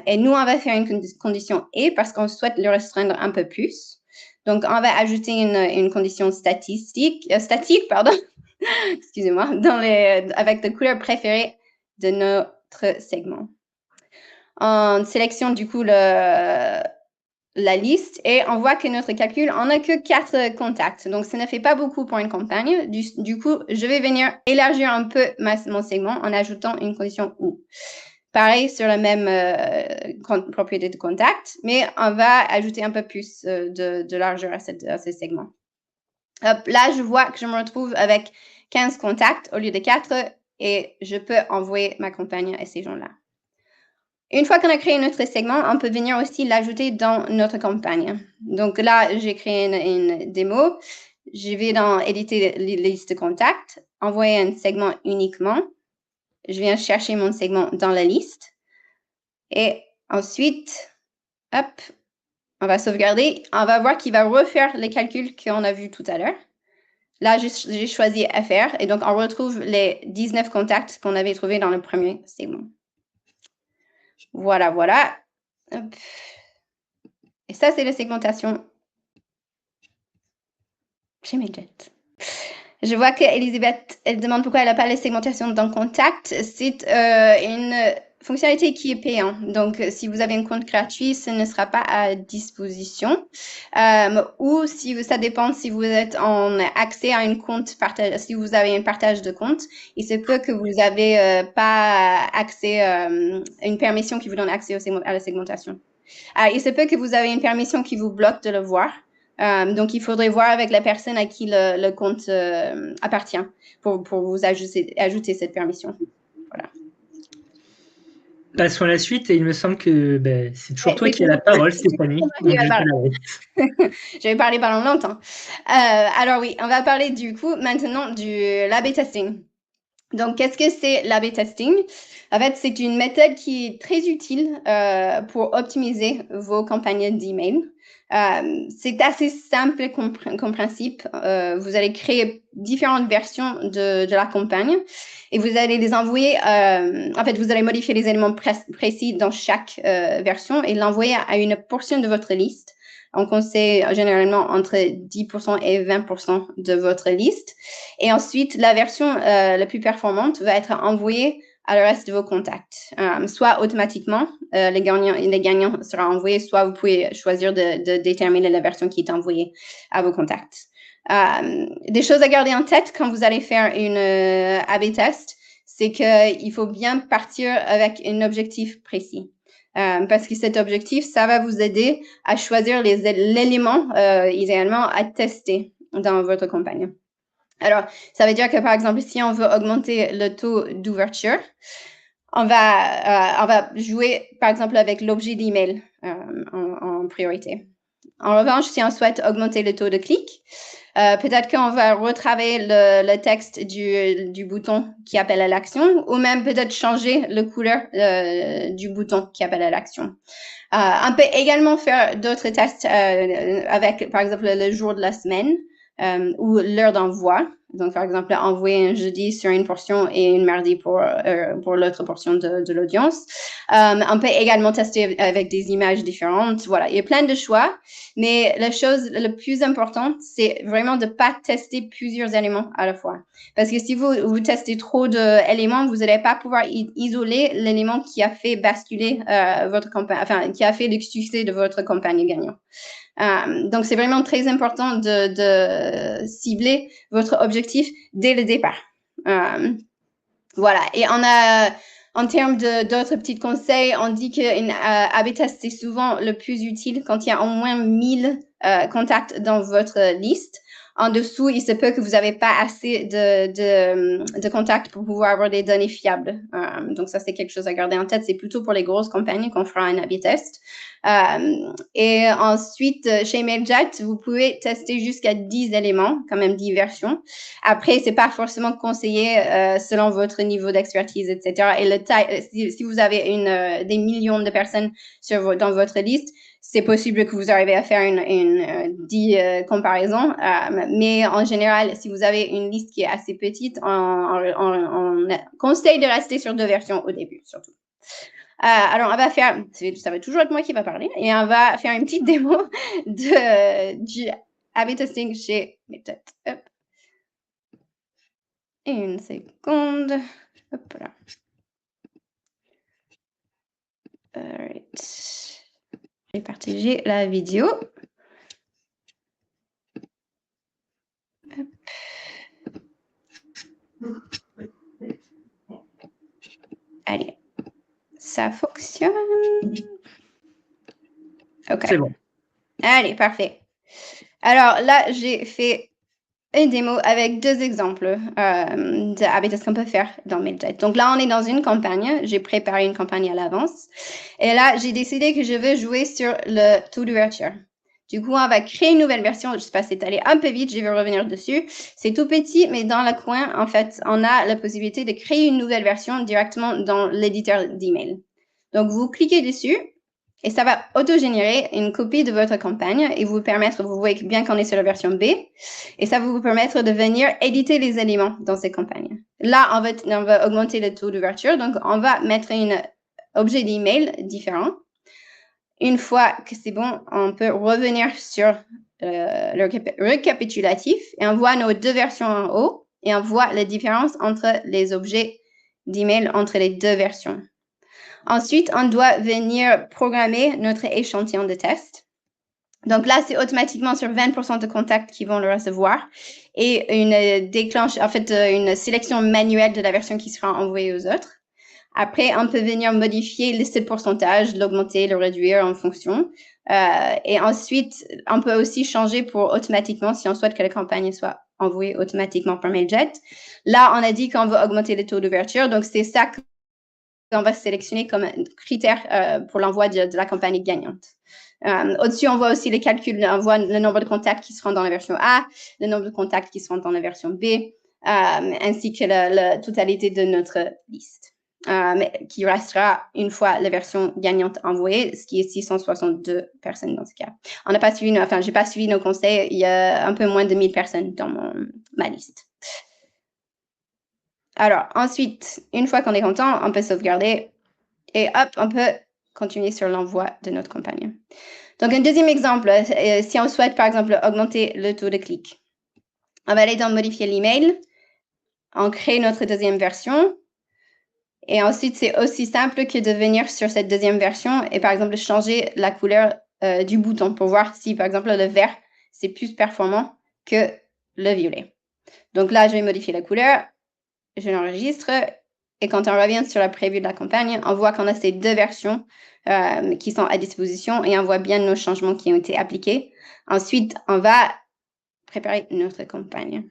C: Et nous, on va faire une condition et parce qu'on souhaite le restreindre un peu plus. Donc, on va ajouter une condition statique, excusez-moi, avec la couleur préférée de notre segment. On sélectionne du coup la liste et on voit que notre calcul, on n'a que 4 contacts. Donc, ça ne fait pas beaucoup pour une campagne. Du coup, je vais venir élargir un peu mon segment en ajoutant une condition ou. Pareil sur la même propriété de contact, mais on va ajouter un peu plus de largeur à ce segment. Hop, là, je vois que je me retrouve avec 15 contacts au lieu de 4 et je peux envoyer ma campagne à ces gens-là. Une fois qu'on a créé notre segment, on peut venir aussi l'ajouter dans notre campagne. Donc là, j'ai créé une démo. Je vais dans éditer les listes de contacts, envoyer un segment uniquement. Je viens chercher mon segment dans la liste. Et ensuite, hop, on va sauvegarder. On va voir qu'il va refaire les calculs qu'on a vus tout à l'heure. Là, j'ai choisi FR. Et donc, on retrouve les 19 contacts qu'on avait trouvés dans le premier segment. Voilà, voilà. Hop. Et ça, c'est la segmentation chez Mailjet. Je vois qu'Elisabeth, elle demande pourquoi elle n'a pas la segmentation dans Contact. C'est une fonctionnalité qui est payante. Donc, si vous avez un compte gratuit, ce ne sera pas à disposition. Ou si ça dépend si vous êtes en accès à un compte partage, si vous avez un partage de compte, il se peut que vous n'avez pas accès à une permission qui vous donne accès à la segmentation. Il se peut que vous avez une permission qui vous bloque de le voir. Donc, il faudrait voir avec la personne à qui le compte appartient pour vous ajouter cette permission. Voilà.
B: Passons à la suite et il me semble que c'est toujours toi qui as la parole, Stéphanie.
C: J'avais parlé pendant longtemps. Alors oui, on va parler du coup maintenant de l'A/B testing. Donc, qu'est-ce que c'est l'A/B testing? En fait, c'est une méthode qui est très utile pour optimiser vos campagnes d'email. C'est assez simple comme principe. Vous allez créer différentes versions de la campagne et vous allez les envoyer. En fait, vous allez modifier les éléments précis dans chaque version et l'envoyer à une portion de votre liste. On conseille généralement entre 10% et 20% de votre liste. Et ensuite, la version la plus performante va être envoyée à le reste de vos contacts. Soit automatiquement, les gagnants seront envoyés, soit vous pouvez choisir de déterminer la version qui est envoyée à vos contacts. Des choses à garder en tête quand vous allez faire une A/B test, c'est qu'il faut bien partir avec un objectif précis. Parce que cet objectif, ça va vous aider à choisir l'élément idéalement à tester dans votre campagne. Alors, ça veut dire que, par exemple, si on veut augmenter le taux d'ouverture, on va jouer, par exemple, avec l'objet d'email en priorité. En revanche, si on souhaite augmenter le taux de clic, peut-être qu'on va retravailler le texte du bouton qui appelle à l'action ou même peut-être changer la couleur du bouton qui appelle à l'action. On peut également faire d'autres tests avec, par exemple, le jour de la semaine ou l'heure d'envoi. Donc, par exemple, envoyer un jeudi sur une portion et une mardi pour l'autre portion de l'audience. On peut également tester avec des images différentes. Voilà, il y a plein de choix. Mais la chose la plus importante, c'est vraiment de ne pas tester plusieurs éléments à la fois. Parce que si vous testez trop d'éléments, vous n'allez pas pouvoir isoler l'élément qui a fait basculer votre campagne, enfin, qui a fait le succès de votre campagne gagnante. Donc, c'est vraiment très important de cibler votre objectif dès le départ. Voilà. Et en termes d'autres petits conseils, on dit qu'une A/B test, c'est souvent le plus utile quand il y a au moins 1000 contacts dans votre liste. en dessous, il se peut que vous n'avez pas assez de contacts pour pouvoir avoir des données fiables. Donc, ça, c'est quelque chose à garder en tête. C'est plutôt pour les grosses compagnies qu'on fera un A/B test. Et ensuite, chez MailJet, vous pouvez tester jusqu'à 10 éléments, quand même 10 versions. Après, c'est pas forcément conseillé selon votre niveau d'expertise, etc. Et si vous avez des millions de personnes dans votre liste, c'est possible que vous arrivez à faire une 10 comparaisons. Mais en général, si vous avez une liste qui est assez petite, on conseille de rester sur 2 versions au début, surtout. Alors, on va faire, ça va toujours être moi qui va parler, et on va faire une petite démo du A/B testing chez MailJet. Hop. Une seconde. Hop là. Alright. Je vais partager la vidéo. Hop. Allez. Ça fonctionne. OK.
B: C'est bon.
C: Allez, parfait. Alors là, j'ai fait une démo avec 2 exemples de A/B test qu'on peut faire dans MailJet. Donc là, on est dans une campagne. J'ai préparé une campagne à l'avance. Et là, j'ai décidé que je veux jouer sur le taux d'ouverture. Du coup, on va créer une nouvelle version. Je ne sais pas, c'est allé un peu vite. Je vais revenir dessus. C'est tout petit, mais dans le coin, en fait, on a la possibilité de créer une nouvelle version directement dans l'éditeur d'email. Donc, vous cliquez dessus. Et ça va auto-générer une copie de votre campagne et vous permettre, vous voyez bien qu'on est sur la version B, et ça va vous permettre de venir éditer les éléments dans ces campagnes. Là, on va augmenter le taux d'ouverture, donc on va mettre un objet d'email différent. Une fois que c'est bon, on peut revenir sur le récapitulatif et on voit nos 2 versions en haut et on voit la différence entre les objets d'email entre les 2 versions. Ensuite, on doit venir programmer notre échantillon de test. Donc là, c'est automatiquement sur 20% de contacts qui vont le recevoir et une sélection manuelle de la version qui sera envoyée aux autres. Après, on peut venir modifier le pourcentage, l'augmenter, le réduire en fonction. Et ensuite, on peut aussi changer pour automatiquement, si on souhaite que la campagne soit envoyée automatiquement par MailJet. Là, on a dit qu'on veut augmenter le taux d'ouverture. Donc, c'est ça qu'on va sélectionner comme critère pour l'envoi de la campagne gagnante. Au-dessus, on voit aussi les calculs, on voit le nombre de contacts qui seront dans la version A, le nombre de contacts qui seront dans la version B, ainsi que la totalité de notre liste, qui restera une fois la version gagnante envoyée, ce qui est 662 personnes dans ce cas. On n'a pas suivi, j'ai pas suivi nos conseils, il y a un peu moins de 1000 personnes dans ma liste. Alors, ensuite, une fois qu'on est content, on peut sauvegarder et hop, on peut continuer sur l'envoi de notre campagne. Donc, un deuxième exemple, si on souhaite, par exemple, augmenter le taux de clic, on va aller dans modifier l'email, on crée notre deuxième version et ensuite, c'est aussi simple que de venir sur cette deuxième version et, par exemple, changer la couleur du bouton pour voir si, par exemple, le vert, c'est plus performant que le violet. Donc là, je vais modifier la couleur. Je l'enregistre et quand on revient sur la prévue de la campagne, on voit qu'on a ces 2 versions qui sont à disposition et on voit bien nos changements qui ont été appliqués. Ensuite, on va préparer notre campagne.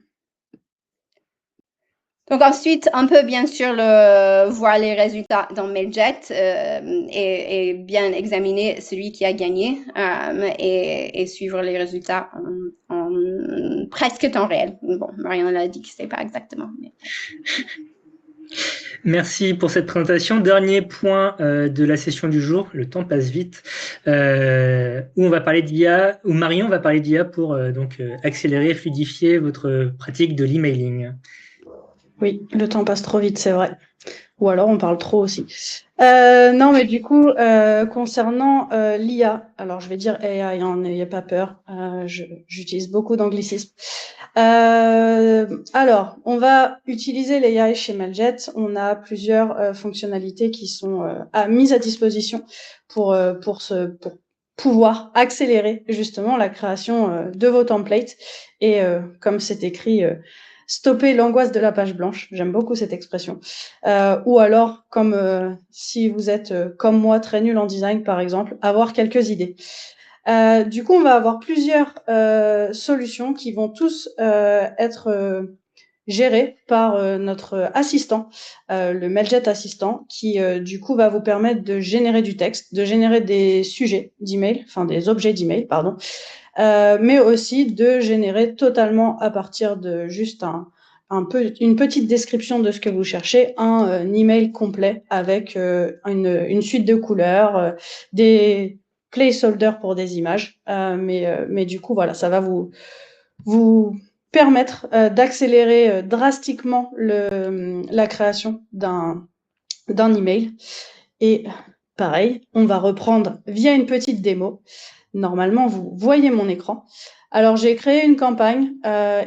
C: Donc ensuite, on peut bien sûr voir les résultats dans MailJet et bien examiner celui qui a gagné et suivre les résultats en presque temps réel. Bon, Marion l'a dit que ce n'est pas exactement. Mais...
B: Merci pour cette présentation. Dernier point de la session du jour, le temps passe vite, où on va parler d'IA, où Marion va parler d'IA pour accélérer et fluidifier votre pratique de l'emailing. Oui, le temps passe trop vite, c'est vrai. Ou alors on parle trop aussi. Non, mais du coup, concernant l'IA, alors je vais dire AI, n'ayez pas peur, j'utilise beaucoup d'anglicismes. Alors, on va utiliser l'AI chez MailJet. On a plusieurs fonctionnalités qui sont mises à disposition pour pouvoir accélérer justement la création de vos templates. Et comme c'est écrit, stopper l'angoisse de la page blanche. J'aime beaucoup cette expression. Ou alors, comme si vous êtes comme moi très nul en design, par exemple, avoir quelques idées.
A: Du coup, on va avoir plusieurs solutions qui vont tous être gérées par notre assistant, le Mailjet Assistant, qui du coup va vous permettre de générer du texte, de générer des sujets d'email, enfin des objets d'email, pardon, mais aussi de générer totalement à partir de juste une petite description de ce que vous cherchez, un email complet avec une suite de couleurs, des placeholders pour des images. Mais du coup, voilà, ça va vous permettre d'accélérer drastiquement la création d'un email. Et pareil, on va reprendre via une petite démo. Normalement, vous voyez mon écran. Alors, j'ai créé une campagne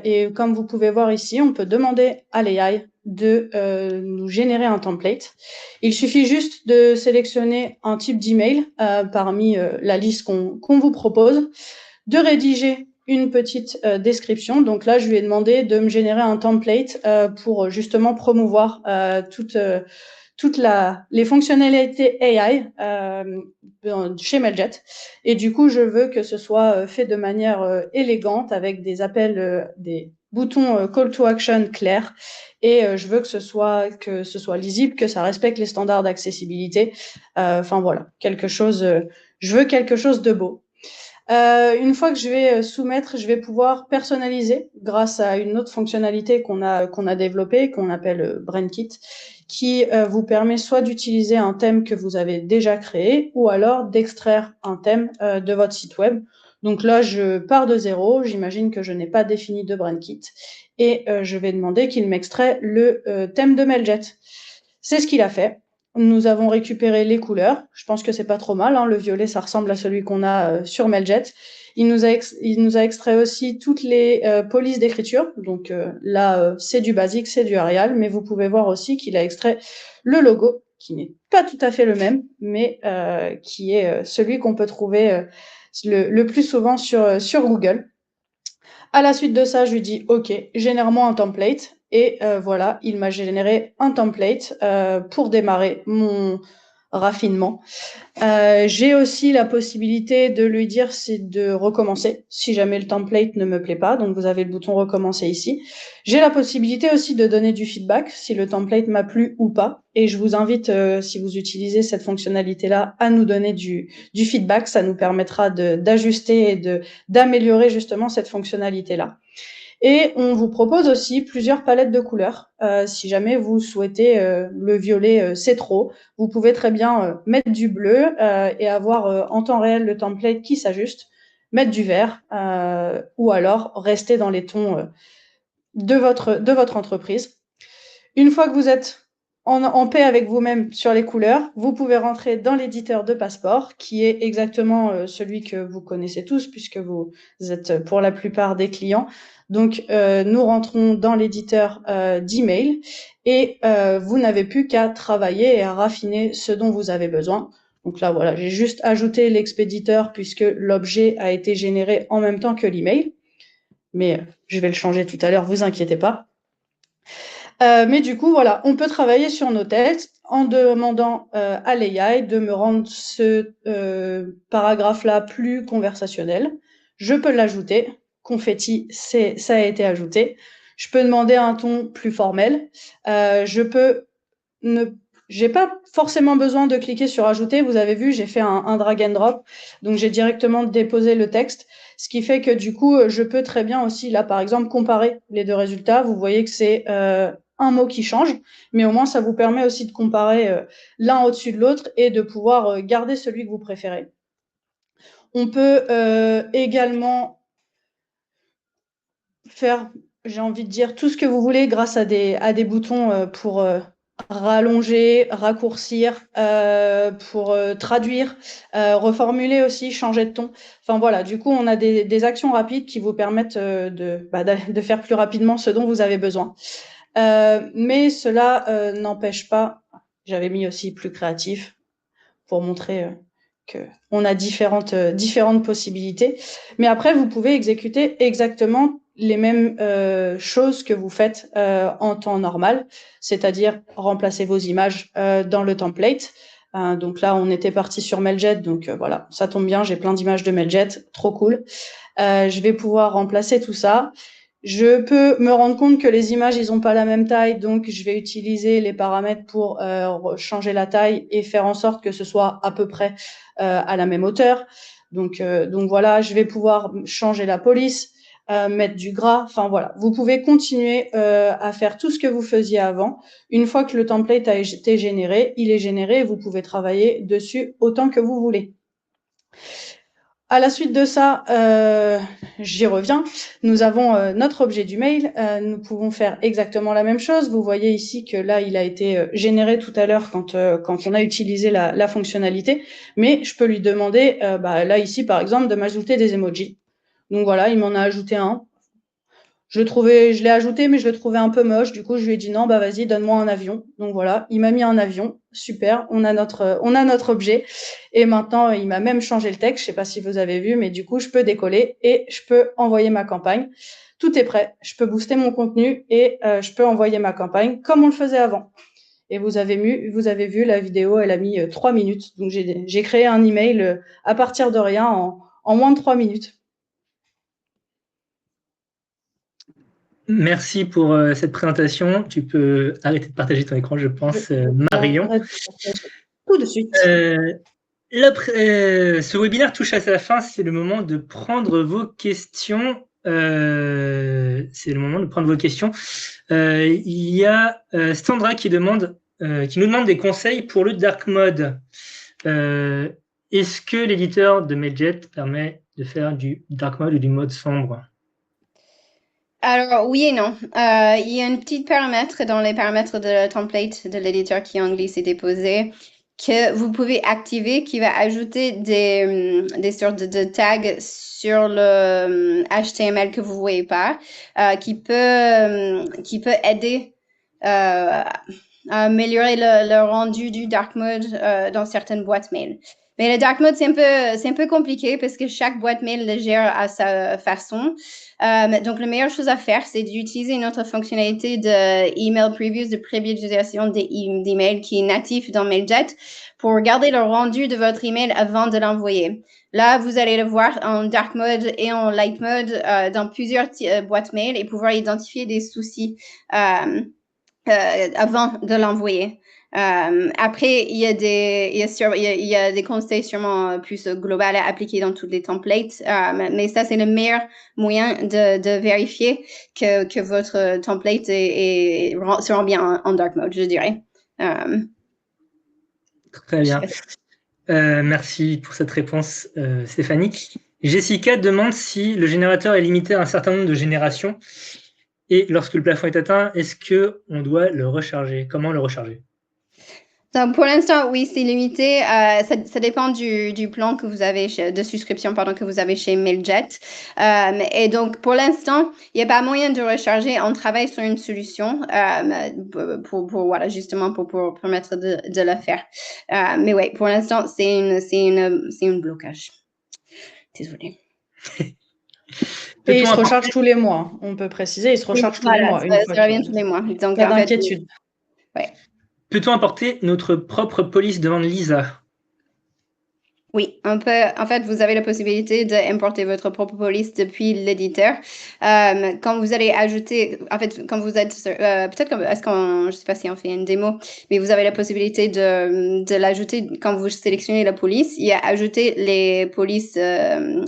A: et comme vous pouvez voir ici, on peut demander à l'AI de nous générer un template. Il suffit juste de sélectionner un type d'email parmi la liste qu'on vous propose, de rédiger une petite description. Donc là, je lui ai demandé de me générer un template pour justement promouvoir toutes les fonctionnalités AI chez Mailjet. Et du coup, je veux que ce soit fait de manière élégante avec des appels, des boutons call to action clairs. Et je veux que ce soit lisible, que ça respecte les standards d'accessibilité. Enfin voilà, je veux quelque chose de beau. Une fois que je vais soumettre, je vais pouvoir personnaliser grâce à une autre fonctionnalité qu'on a développée, qu'on appelle BrainKit, qui vous permet soit d'utiliser un thème que vous avez déjà créé, ou alors d'extraire un thème de votre site web. Donc là, je pars de zéro, j'imagine que je n'ai pas défini de BrainKit, et je vais demander qu'il m'extrait le thème de Mailjet. C'est ce qu'il a fait. Nous avons récupéré les couleurs. Je pense que c'est pas trop mal. Hein. Le violet, ça ressemble à celui qu'on a sur Mailjet. Il nous a extrait aussi toutes les polices d'écriture. Donc là, c'est du basique, c'est du Arial. Mais vous pouvez voir aussi qu'il a extrait le logo, qui n'est pas tout à fait le même, mais qui est celui qu'on peut trouver le plus souvent sur Google. À la suite de ça, je lui dis « Ok, génère-moi un template ». Et voilà, il m'a généré un template pour démarrer mon raffinement. J'ai aussi la possibilité de lui dire de recommencer si jamais le template ne me plaît pas. Donc, vous avez le bouton recommencer ici. J'ai la possibilité aussi de donner du feedback si le template m'a plu ou pas. Et je vous invite, si vous utilisez cette fonctionnalité-là, à nous donner du feedback. Ça nous permettra d'ajuster et d'améliorer justement cette fonctionnalité-là. Et on vous propose aussi plusieurs palettes de couleurs. Si jamais vous souhaitez le violet, c'est trop, vous pouvez très bien mettre du bleu et avoir en temps réel le template qui s'ajuste, mettre du vert ou alors rester dans les tons de votre entreprise. Une fois que vous êtes en paix avec vous-même sur les couleurs, vous pouvez rentrer dans l'éditeur de passeport, qui est exactement celui que vous connaissez tous, puisque vous êtes pour la plupart des clients. Donc, nous rentrons dans l'éditeur d'email et vous n'avez plus qu'à travailler et à raffiner ce dont vous avez besoin. Donc là, voilà, j'ai juste ajouté l'expéditeur puisque l'objet a été généré en même temps que l'email. Mais je vais le changer tout à l'heure, vous inquiétez pas. Mais du coup, voilà, on peut travailler sur nos textes en demandant à l'AI de me rendre ce paragraphe-là plus conversationnel. Je peux l'ajouter. Confetti, ça a été ajouté. Je peux demander un ton plus formel. J'ai pas forcément besoin de cliquer sur ajouter. Vous avez vu, j'ai fait un drag and drop. Donc, j'ai directement déposé le texte. Ce qui fait que du coup, je peux très bien aussi, là, par exemple, comparer les deux résultats. Vous voyez que c'est un mot qui change, mais au moins ça vous permet aussi de comparer l'un au-dessus de l'autre et de pouvoir garder celui que vous préférez. On peut également faire, j'ai envie de dire, tout ce que vous voulez grâce à des boutons pour rallonger, raccourcir, pour traduire, reformuler aussi, changer de ton. Enfin voilà, du coup, on a des actions rapides qui vous permettent de faire plus rapidement ce dont vous avez besoin. Mais cela n'empêche pas, j'avais mis aussi plus créatif pour montrer qu'on a différentes possibilités. Mais après, vous pouvez exécuter exactement les mêmes choses que vous faites en temps normal, c'est-à-dire remplacer vos images dans le template, Donc là, on était parti sur Mailjet, donc voilà, ça tombe bien, j'ai plein d'images de Mailjet, trop cool. Je vais pouvoir remplacer tout ça. Je peux me rendre compte que les images, ils n'ont pas la même taille, donc je vais utiliser les paramètres pour changer la taille et faire en sorte que ce soit à peu près à la même hauteur. Donc voilà, je vais pouvoir changer la police, mettre du gras. Enfin voilà, vous pouvez continuer à faire tout ce que vous faisiez avant. Une fois que le template a été généré, il est généré et vous pouvez travailler dessus autant que vous voulez. À la suite de ça, j'y reviens. Nous avons notre objet du mail. Nous pouvons faire exactement la même chose. Vous voyez ici que là, il a été généré tout à l'heure quand on a utilisé la fonctionnalité. Mais je peux lui demander, là ici par exemple, de m'ajouter des emojis. Donc voilà, il m'en a ajouté un. Je l'ai ajouté, mais je le trouvais un peu moche. Du coup, je lui ai dit non, vas-y, donne-moi un avion. Donc voilà, il m'a mis un avion. Super, on a notre objet. Et maintenant, il m'a même changé le texte. Je sais pas si vous avez vu, mais du coup, je peux décoller et je peux envoyer ma campagne. Tout est prêt. Je peux booster mon contenu et je peux envoyer ma campagne comme on le faisait avant. Et vous avez vu, la vidéo, elle a mis 3 minutes. Donc j'ai créé un email à partir de rien en moins de 3 minutes.
B: Merci pour cette présentation. Tu peux arrêter de partager ton écran, je pense, Marion.
A: Tout de suite.
B: Ce webinaire touche à sa fin. C'est le moment de prendre vos questions. Il y a Sandra qui nous demande des conseils pour le dark mode. Est-ce que l'éditeur de Mailjet permet de faire du dark mode ou du mode sombre?
C: Alors, oui et non. Il y a un petit paramètre dans les paramètres de template de l'éditeur qui est en glissé déposé que vous pouvez activer qui va ajouter des sortes de tags sur le HTML que vous voyez pas, qui peut aider à améliorer le rendu du dark mode dans certaines boîtes mail. Mais le dark mode, c'est un peu compliqué parce que chaque boîte mail le gère à sa façon. Donc, la meilleure chose à faire, c'est d'utiliser notre fonctionnalité de email previews, de prévisualisation des emails qui est natif dans Mailjet pour regarder le rendu de votre email avant de l'envoyer. Là, vous allez le voir en dark mode et en light mode dans plusieurs boîtes mail et pouvoir identifier des soucis avant de l'envoyer. Après, il y a des conseils sûrement plus globales à appliquer dans tous les templates, mais ça, c'est le meilleur moyen de vérifier que votre template se rend bien en dark mode, je dirais.
B: Très bien. Merci pour cette réponse, Stéphanie. Jessica demande si le générateur est limité à un certain nombre de générations et lorsque le plafond est atteint, est-ce qu'on doit le recharger? Comment le recharger?
C: Donc, pour l'instant, oui, c'est limité. Ça dépend du plan que vous avez, de souscription, que vous avez chez Mailjet. Et donc, pour l'instant, il n'y a pas moyen de recharger. On travaille sur une solution voilà, justement pour permettre de le faire. Mais oui, pour l'instant, c'est un blocage. Désolée.
A: Et il se recharge tous les mois, on peut préciser, il se recharge tous les mois.
C: Ça revient tous les mois. Donc,
A: pas d'inquiétude.
C: Ouais.
B: Peut-on importer notre propre police demande Lisa?
C: Oui, on peut. En fait, vous avez la possibilité d'importer votre propre police depuis l'éditeur. Quand vous allez ajouter, en fait, quand vous êtes, je sais pas si on fait une démo, mais vous avez la possibilité de l'ajouter quand vous sélectionnez la police. Il y a ajouter les polices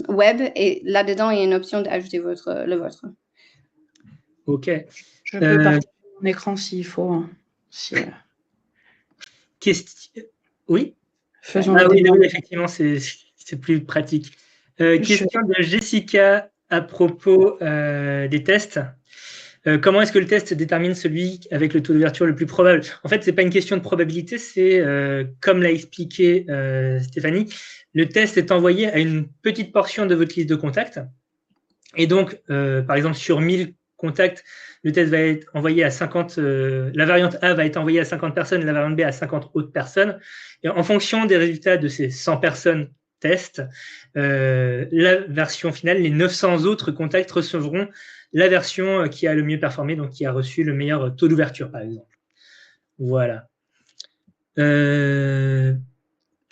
C: web et là-dedans, il y a une option d'ajouter le vôtre.
B: Ok.
A: Je peux partager mon écran s'il faut. Hein.
B: Oui.
A: Faisons
B: oui, effectivement, c'est plus pratique. Question de Jessica à propos des tests. Comment est-ce que le test détermine celui avec le taux d'ouverture le plus probable? En fait, c'est pas une question de probabilité, c'est comme l'a expliqué Stéphanie, le test est envoyé à une petite portion de votre liste de contacts. Et donc, par exemple, sur 1000 contacts, le test va être envoyé à 50, la variante A va être envoyée à 50 personnes, la variante B à 50 autres personnes. Et en fonction des résultats de ces 100 personnes test, la version finale, les 900 autres contacts recevront la version qui a le mieux performé, donc qui a reçu le meilleur taux d'ouverture, par exemple. Voilà.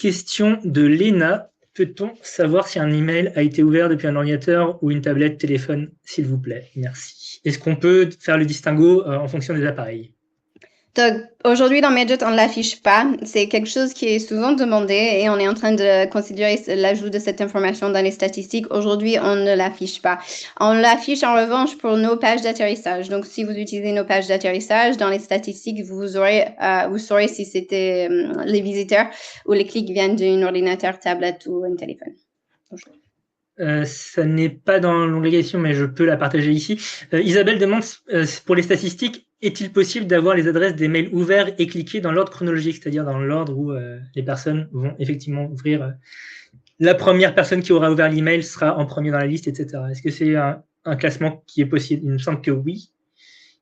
B: Question de Léna. Peut-on savoir si un email a été ouvert depuis un ordinateur ou une tablette, téléphone, s'il vous plaît? Merci. Est-ce qu'on peut faire le distinguo en fonction des appareils?
C: Donc, aujourd'hui, dans Mailjet, on ne l'affiche pas. C'est quelque chose qui est souvent demandé et on est en train de considérer l'ajout de cette information dans les statistiques. Aujourd'hui, on ne l'affiche pas. On l'affiche en revanche pour nos pages d'atterrissage. Donc, si vous utilisez nos pages d'atterrissage, dans les statistiques, vous saurez si c'était les visiteurs ou les clics viennent d'un ordinateur, tablette ou un téléphone.
B: Ça n'est pas dans l'onglet question, mais je peux la partager ici. Isabelle demande, pour les statistiques, est-il possible d'avoir les adresses des mails ouverts et cliqués dans l'ordre chronologique, c'est-à-dire dans l'ordre où les personnes vont effectivement ouvrir la première personne qui aura ouvert l'email sera en premier dans la liste, etc. Est-ce que c'est un classement qui est possible? Il me semble que oui,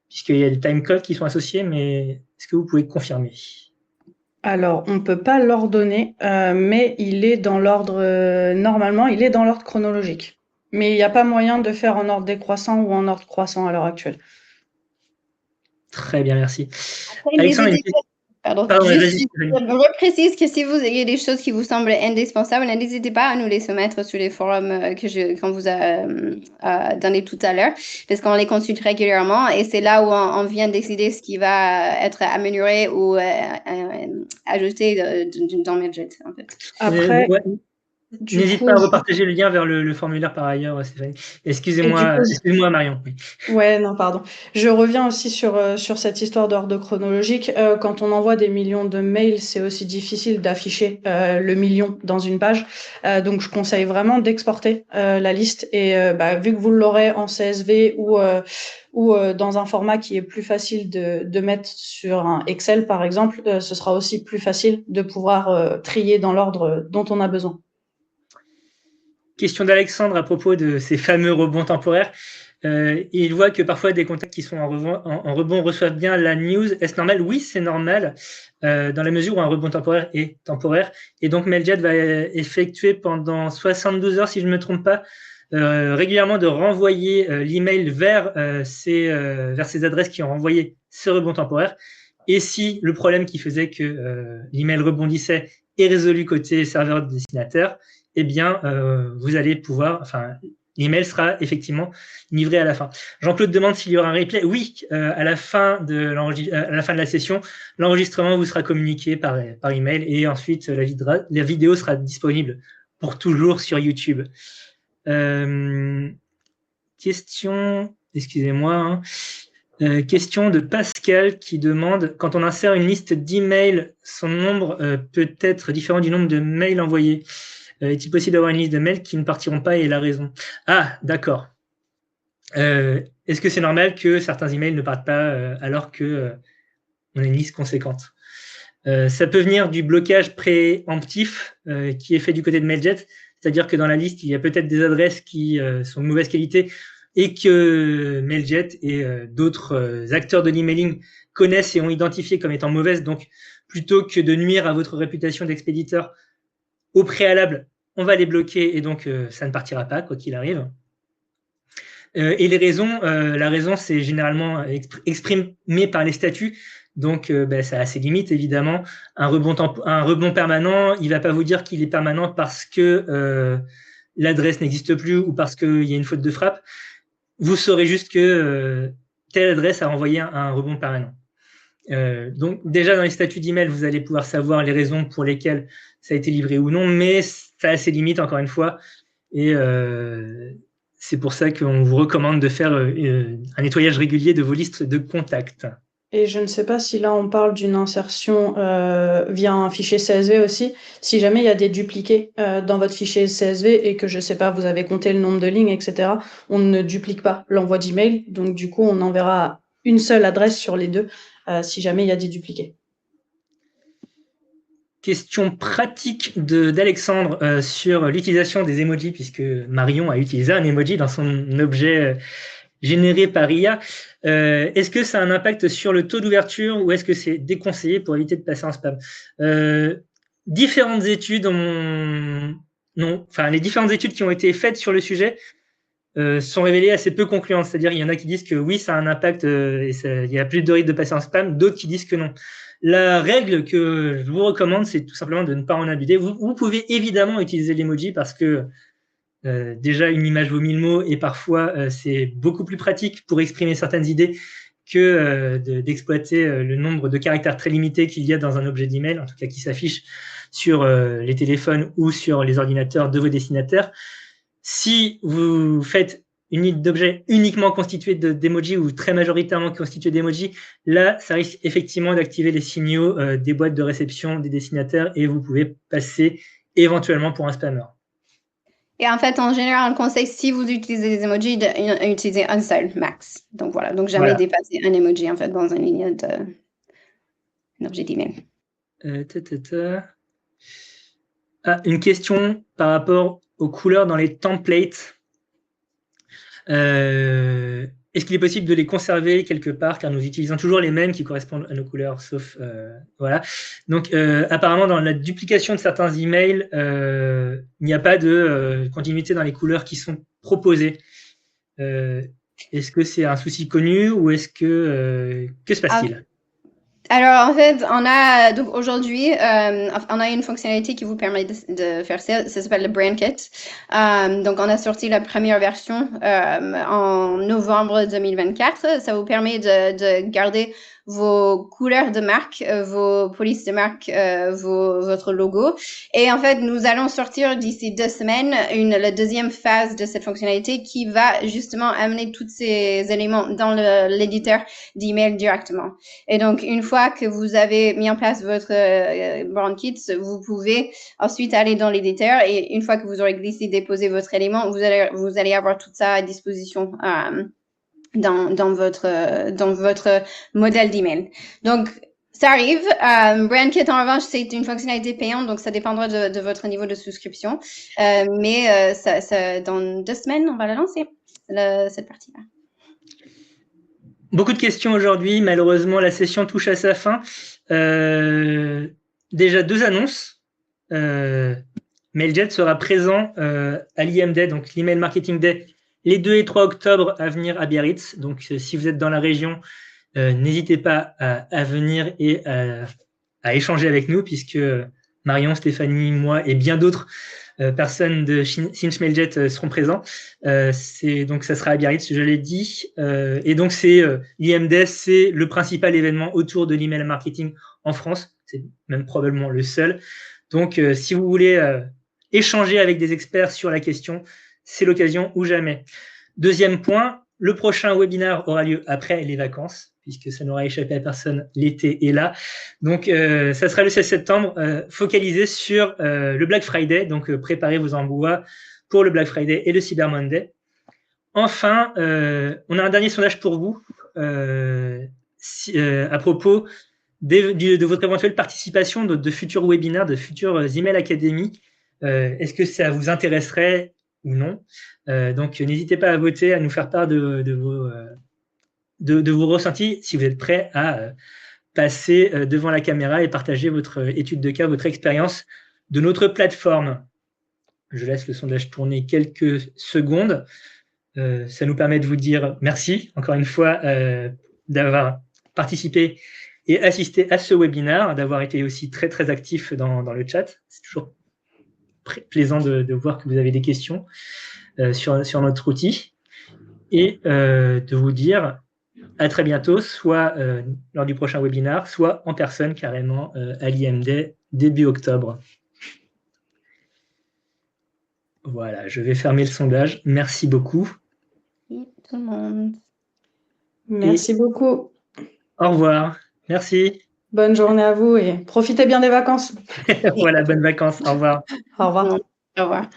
B: puisqu'il y a des timecodes qui sont associés, mais est-ce que vous pouvez confirmer?
A: Alors, on ne peut pas l'ordonner, mais il est dans l'ordre, normalement, il est dans l'ordre chronologique. Mais il n'y a pas moyen de faire en ordre décroissant ou en ordre croissant à l'heure actuelle.
B: Très bien, merci.
C: Après,
B: Alexandre,
C: je reprécise que si vous avez des choses qui vous semblent indispensables, n'hésitez pas à nous les soumettre sur les forums qu'on vous a donné tout à l'heure, parce qu'on les consulte régulièrement et c'est là où on vient décider ce qui va être amélioré ou ajouté dans Mailjet, en fait.
A: Après,
B: n'hésite pas à repartager le lien vers le formulaire par ailleurs, Stéphanie. Excusez-moi, Marion. Oui.
A: Ouais, non, pardon. Je reviens aussi sur cette histoire d'ordre chronologique. Quand on envoie des millions de mails, c'est aussi difficile d'afficher le million dans une page. Donc, je conseille vraiment d'exporter la liste. Et vu que vous l'aurez en CSV ou dans un format qui est plus facile de mettre sur un Excel, par exemple, ce sera aussi plus facile de pouvoir trier dans l'ordre dont on a besoin.
B: Question d'Alexandre à propos de ces fameux rebonds temporaires. Il voit que parfois des contacts qui sont en rebond reçoivent bien la news. Est-ce normal? Oui, c'est normal, dans la mesure où un rebond temporaire est temporaire. Et donc, Mailjet va effectuer pendant 72 heures, si je ne me trompe pas, régulièrement de renvoyer l'email vers ces adresses qui ont renvoyé ce rebond temporaire. Et si le problème qui faisait que l'email rebondissait est résolu côté serveur destinataire, eh bien, vous allez pouvoir, l'email sera effectivement livré à la fin. Jean-Claude demande s'il y aura un replay. Oui, à la fin de la session, l'enregistrement vous sera communiqué par email et ensuite la vidéo sera disponible pour toujours sur YouTube. Question, excusez-moi, question de Pascal qui demande, quand on insère une liste d'emails, son nombre peut être différent du nombre de mails envoyés. Est-il possible d'avoir une liste de mails qui ne partiront pas et la raison? Ah, d'accord. Est-ce que c'est normal que certains emails ne partent pas alors que on a une liste conséquente? Ça peut venir du blocage préemptif qui est fait du côté de Mailjet, c'est-à-dire que dans la liste, il y a peut-être des adresses qui sont de mauvaise qualité et que Mailjet et d'autres acteurs de l'emailing connaissent et ont identifié comme étant mauvaises. Donc, plutôt que de nuire à votre réputation d'expéditeur, au préalable, on va les bloquer et donc ça ne partira pas, quoi qu'il arrive. Et la raison, c'est généralement exprimé par les statuts. Donc, ça a ses limites, évidemment. Un rebond permanent, il ne va pas vous dire qu'il est permanent parce que l'adresse n'existe plus ou parce qu'il y a une faute de frappe. Vous saurez juste que telle adresse a envoyé un rebond permanent. Donc, déjà, dans les statuts d'email, vous allez pouvoir savoir les raisons pour lesquelles ça a été livré ou non, mais ça a ses limites, encore une fois. Et c'est pour ça qu'on vous recommande de faire un nettoyage régulier de vos listes de contacts.
A: Et je ne sais pas si là on parle d'une insertion via un fichier CSV aussi. Si jamais il y a des dupliqués dans votre fichier CSV et que je ne sais pas, vous avez compté le nombre de lignes, etc., on ne duplique pas l'envoi d'email. Donc du coup, on enverra une seule adresse sur les deux si jamais il y a des dupliqués.
B: Question pratique d'Alexandre sur l'utilisation des emojis, puisque Marion a utilisé un emoji dans son objet généré par IA. Est-ce que ça a un impact sur le taux d'ouverture ou est-ce que c'est déconseillé pour éviter de passer en spam? Différentes études les différentes études qui ont été faites sur le sujet sont révélées assez peu concluantes. C'est-à-dire, il y en a qui disent que oui, ça a un impact et il y a plus de risque de passer en spam, d'autres qui disent que non. La règle que je vous recommande, c'est tout simplement de ne pas en abuser. Vous pouvez évidemment utiliser l'emoji parce que déjà, une image vaut 1000 mots et parfois, c'est beaucoup plus pratique pour exprimer certaines idées que d'exploiter le nombre de caractères très limités qu'il y a dans un objet d'email, en tout cas qui s'affiche sur les téléphones ou sur les ordinateurs de vos destinataires. Si vous faites une liste d'objets uniquement constituée d'emojis ou très majoritairement constituée d'emojis, là, ça risque effectivement d'activer les signaux des boîtes de réception des destinataires et vous pouvez passer éventuellement pour un spammer.
C: Et en fait, en général, on conseille, si vous utilisez des emojis, d'utiliser un seul max. Donc voilà, donc jamais dépasser un emoji en fait dans une ligne d'un objet d'email.
B: Une question par rapport aux couleurs dans les templates. Est-ce qu'il est possible de les conserver quelque part, car nous utilisons toujours les mêmes qui correspondent à nos couleurs, sauf voilà. Donc apparemment dans la duplication de certains emails, il n'y a pas de continuité dans les couleurs qui sont proposées. Est-ce que c'est un souci connu ou est-ce que se passe-t-il?
C: Alors, en fait, on a, donc aujourd'hui, on a une fonctionnalité qui vous permet de faire ça. Ça s'appelle le Brand Kit. Donc, on a sorti la première version en novembre 2024. Ça vous permet de garder vos couleurs de marque, vos polices de marque, votre logo. Et en fait, nous allons sortir d'ici 2 semaines la deuxième phase de cette fonctionnalité qui va justement amener tous ces éléments dans l'éditeur d'email directement. Et donc, une fois que vous avez mis en place votre Brand Kit, vous pouvez ensuite aller dans l'éditeur et une fois que vous aurez glissé, déposé votre élément, vous allez avoir tout ça à disposition dans votre modèle d'email. Donc, ça arrive. Brand Kit, en revanche, c'est une fonctionnalité payante, donc ça dépendra de votre niveau de souscription. Mais dans 2 semaines, on va la lancer, cette partie-là.
B: Beaucoup de questions aujourd'hui. Malheureusement, la session touche à sa fin. Déjà 2 annonces. Mailjet sera présent à l'IM Day, donc l'Email Marketing Day, les 2 et 3 octobre à venir à Biarritz. Donc, si vous êtes dans la région, n'hésitez pas à venir et à échanger avec nous, puisque Marion, Stéphanie, moi et bien d'autres personnes de Sinch Mailjet seront présents. Donc, ça sera à Biarritz, je l'ai dit. Et donc, l'IMD, c'est le principal événement autour de l'email marketing en France. C'est même probablement le seul. Donc, si vous voulez échanger avec des experts sur la question, c'est l'occasion ou jamais. Deuxième point, le prochain webinaire aura lieu après les vacances, puisque ça n'aura échappé à personne, l'été est là. Donc, ça sera le 16 septembre, focalisé sur le Black Friday. Donc, préparez vos embois pour le Black Friday et le Cyber Monday. Enfin, on a un dernier sondage pour vous à propos de votre éventuelle participation de futurs webinaires, de futurs emails académiques. Est-ce que ça vous intéresserait ou non? Donc, n'hésitez pas à voter, à nous faire part de vos ressentis, si vous êtes prêts à passer devant la caméra et partager votre étude de cas, votre expérience de notre plateforme. Je laisse le sondage tourner quelques secondes. Ça nous permet de vous dire merci, encore une fois, d'avoir participé et assisté à ce webinaire, d'avoir été aussi très, très actif dans le chat. C'est toujours plaisant de voir que vous avez des questions sur notre outil. Et de vous dire à très bientôt, soit lors du prochain webinaire, soit en personne carrément à l'IMD début octobre. Voilà, je vais fermer le sondage. Merci beaucoup.
C: Oui, tout le monde.
A: Merci beaucoup.
B: Au revoir. Merci.
A: Bonne journée à vous et profitez bien des vacances.
B: Voilà, bonnes vacances. Au revoir.
A: Au revoir.
C: Au revoir.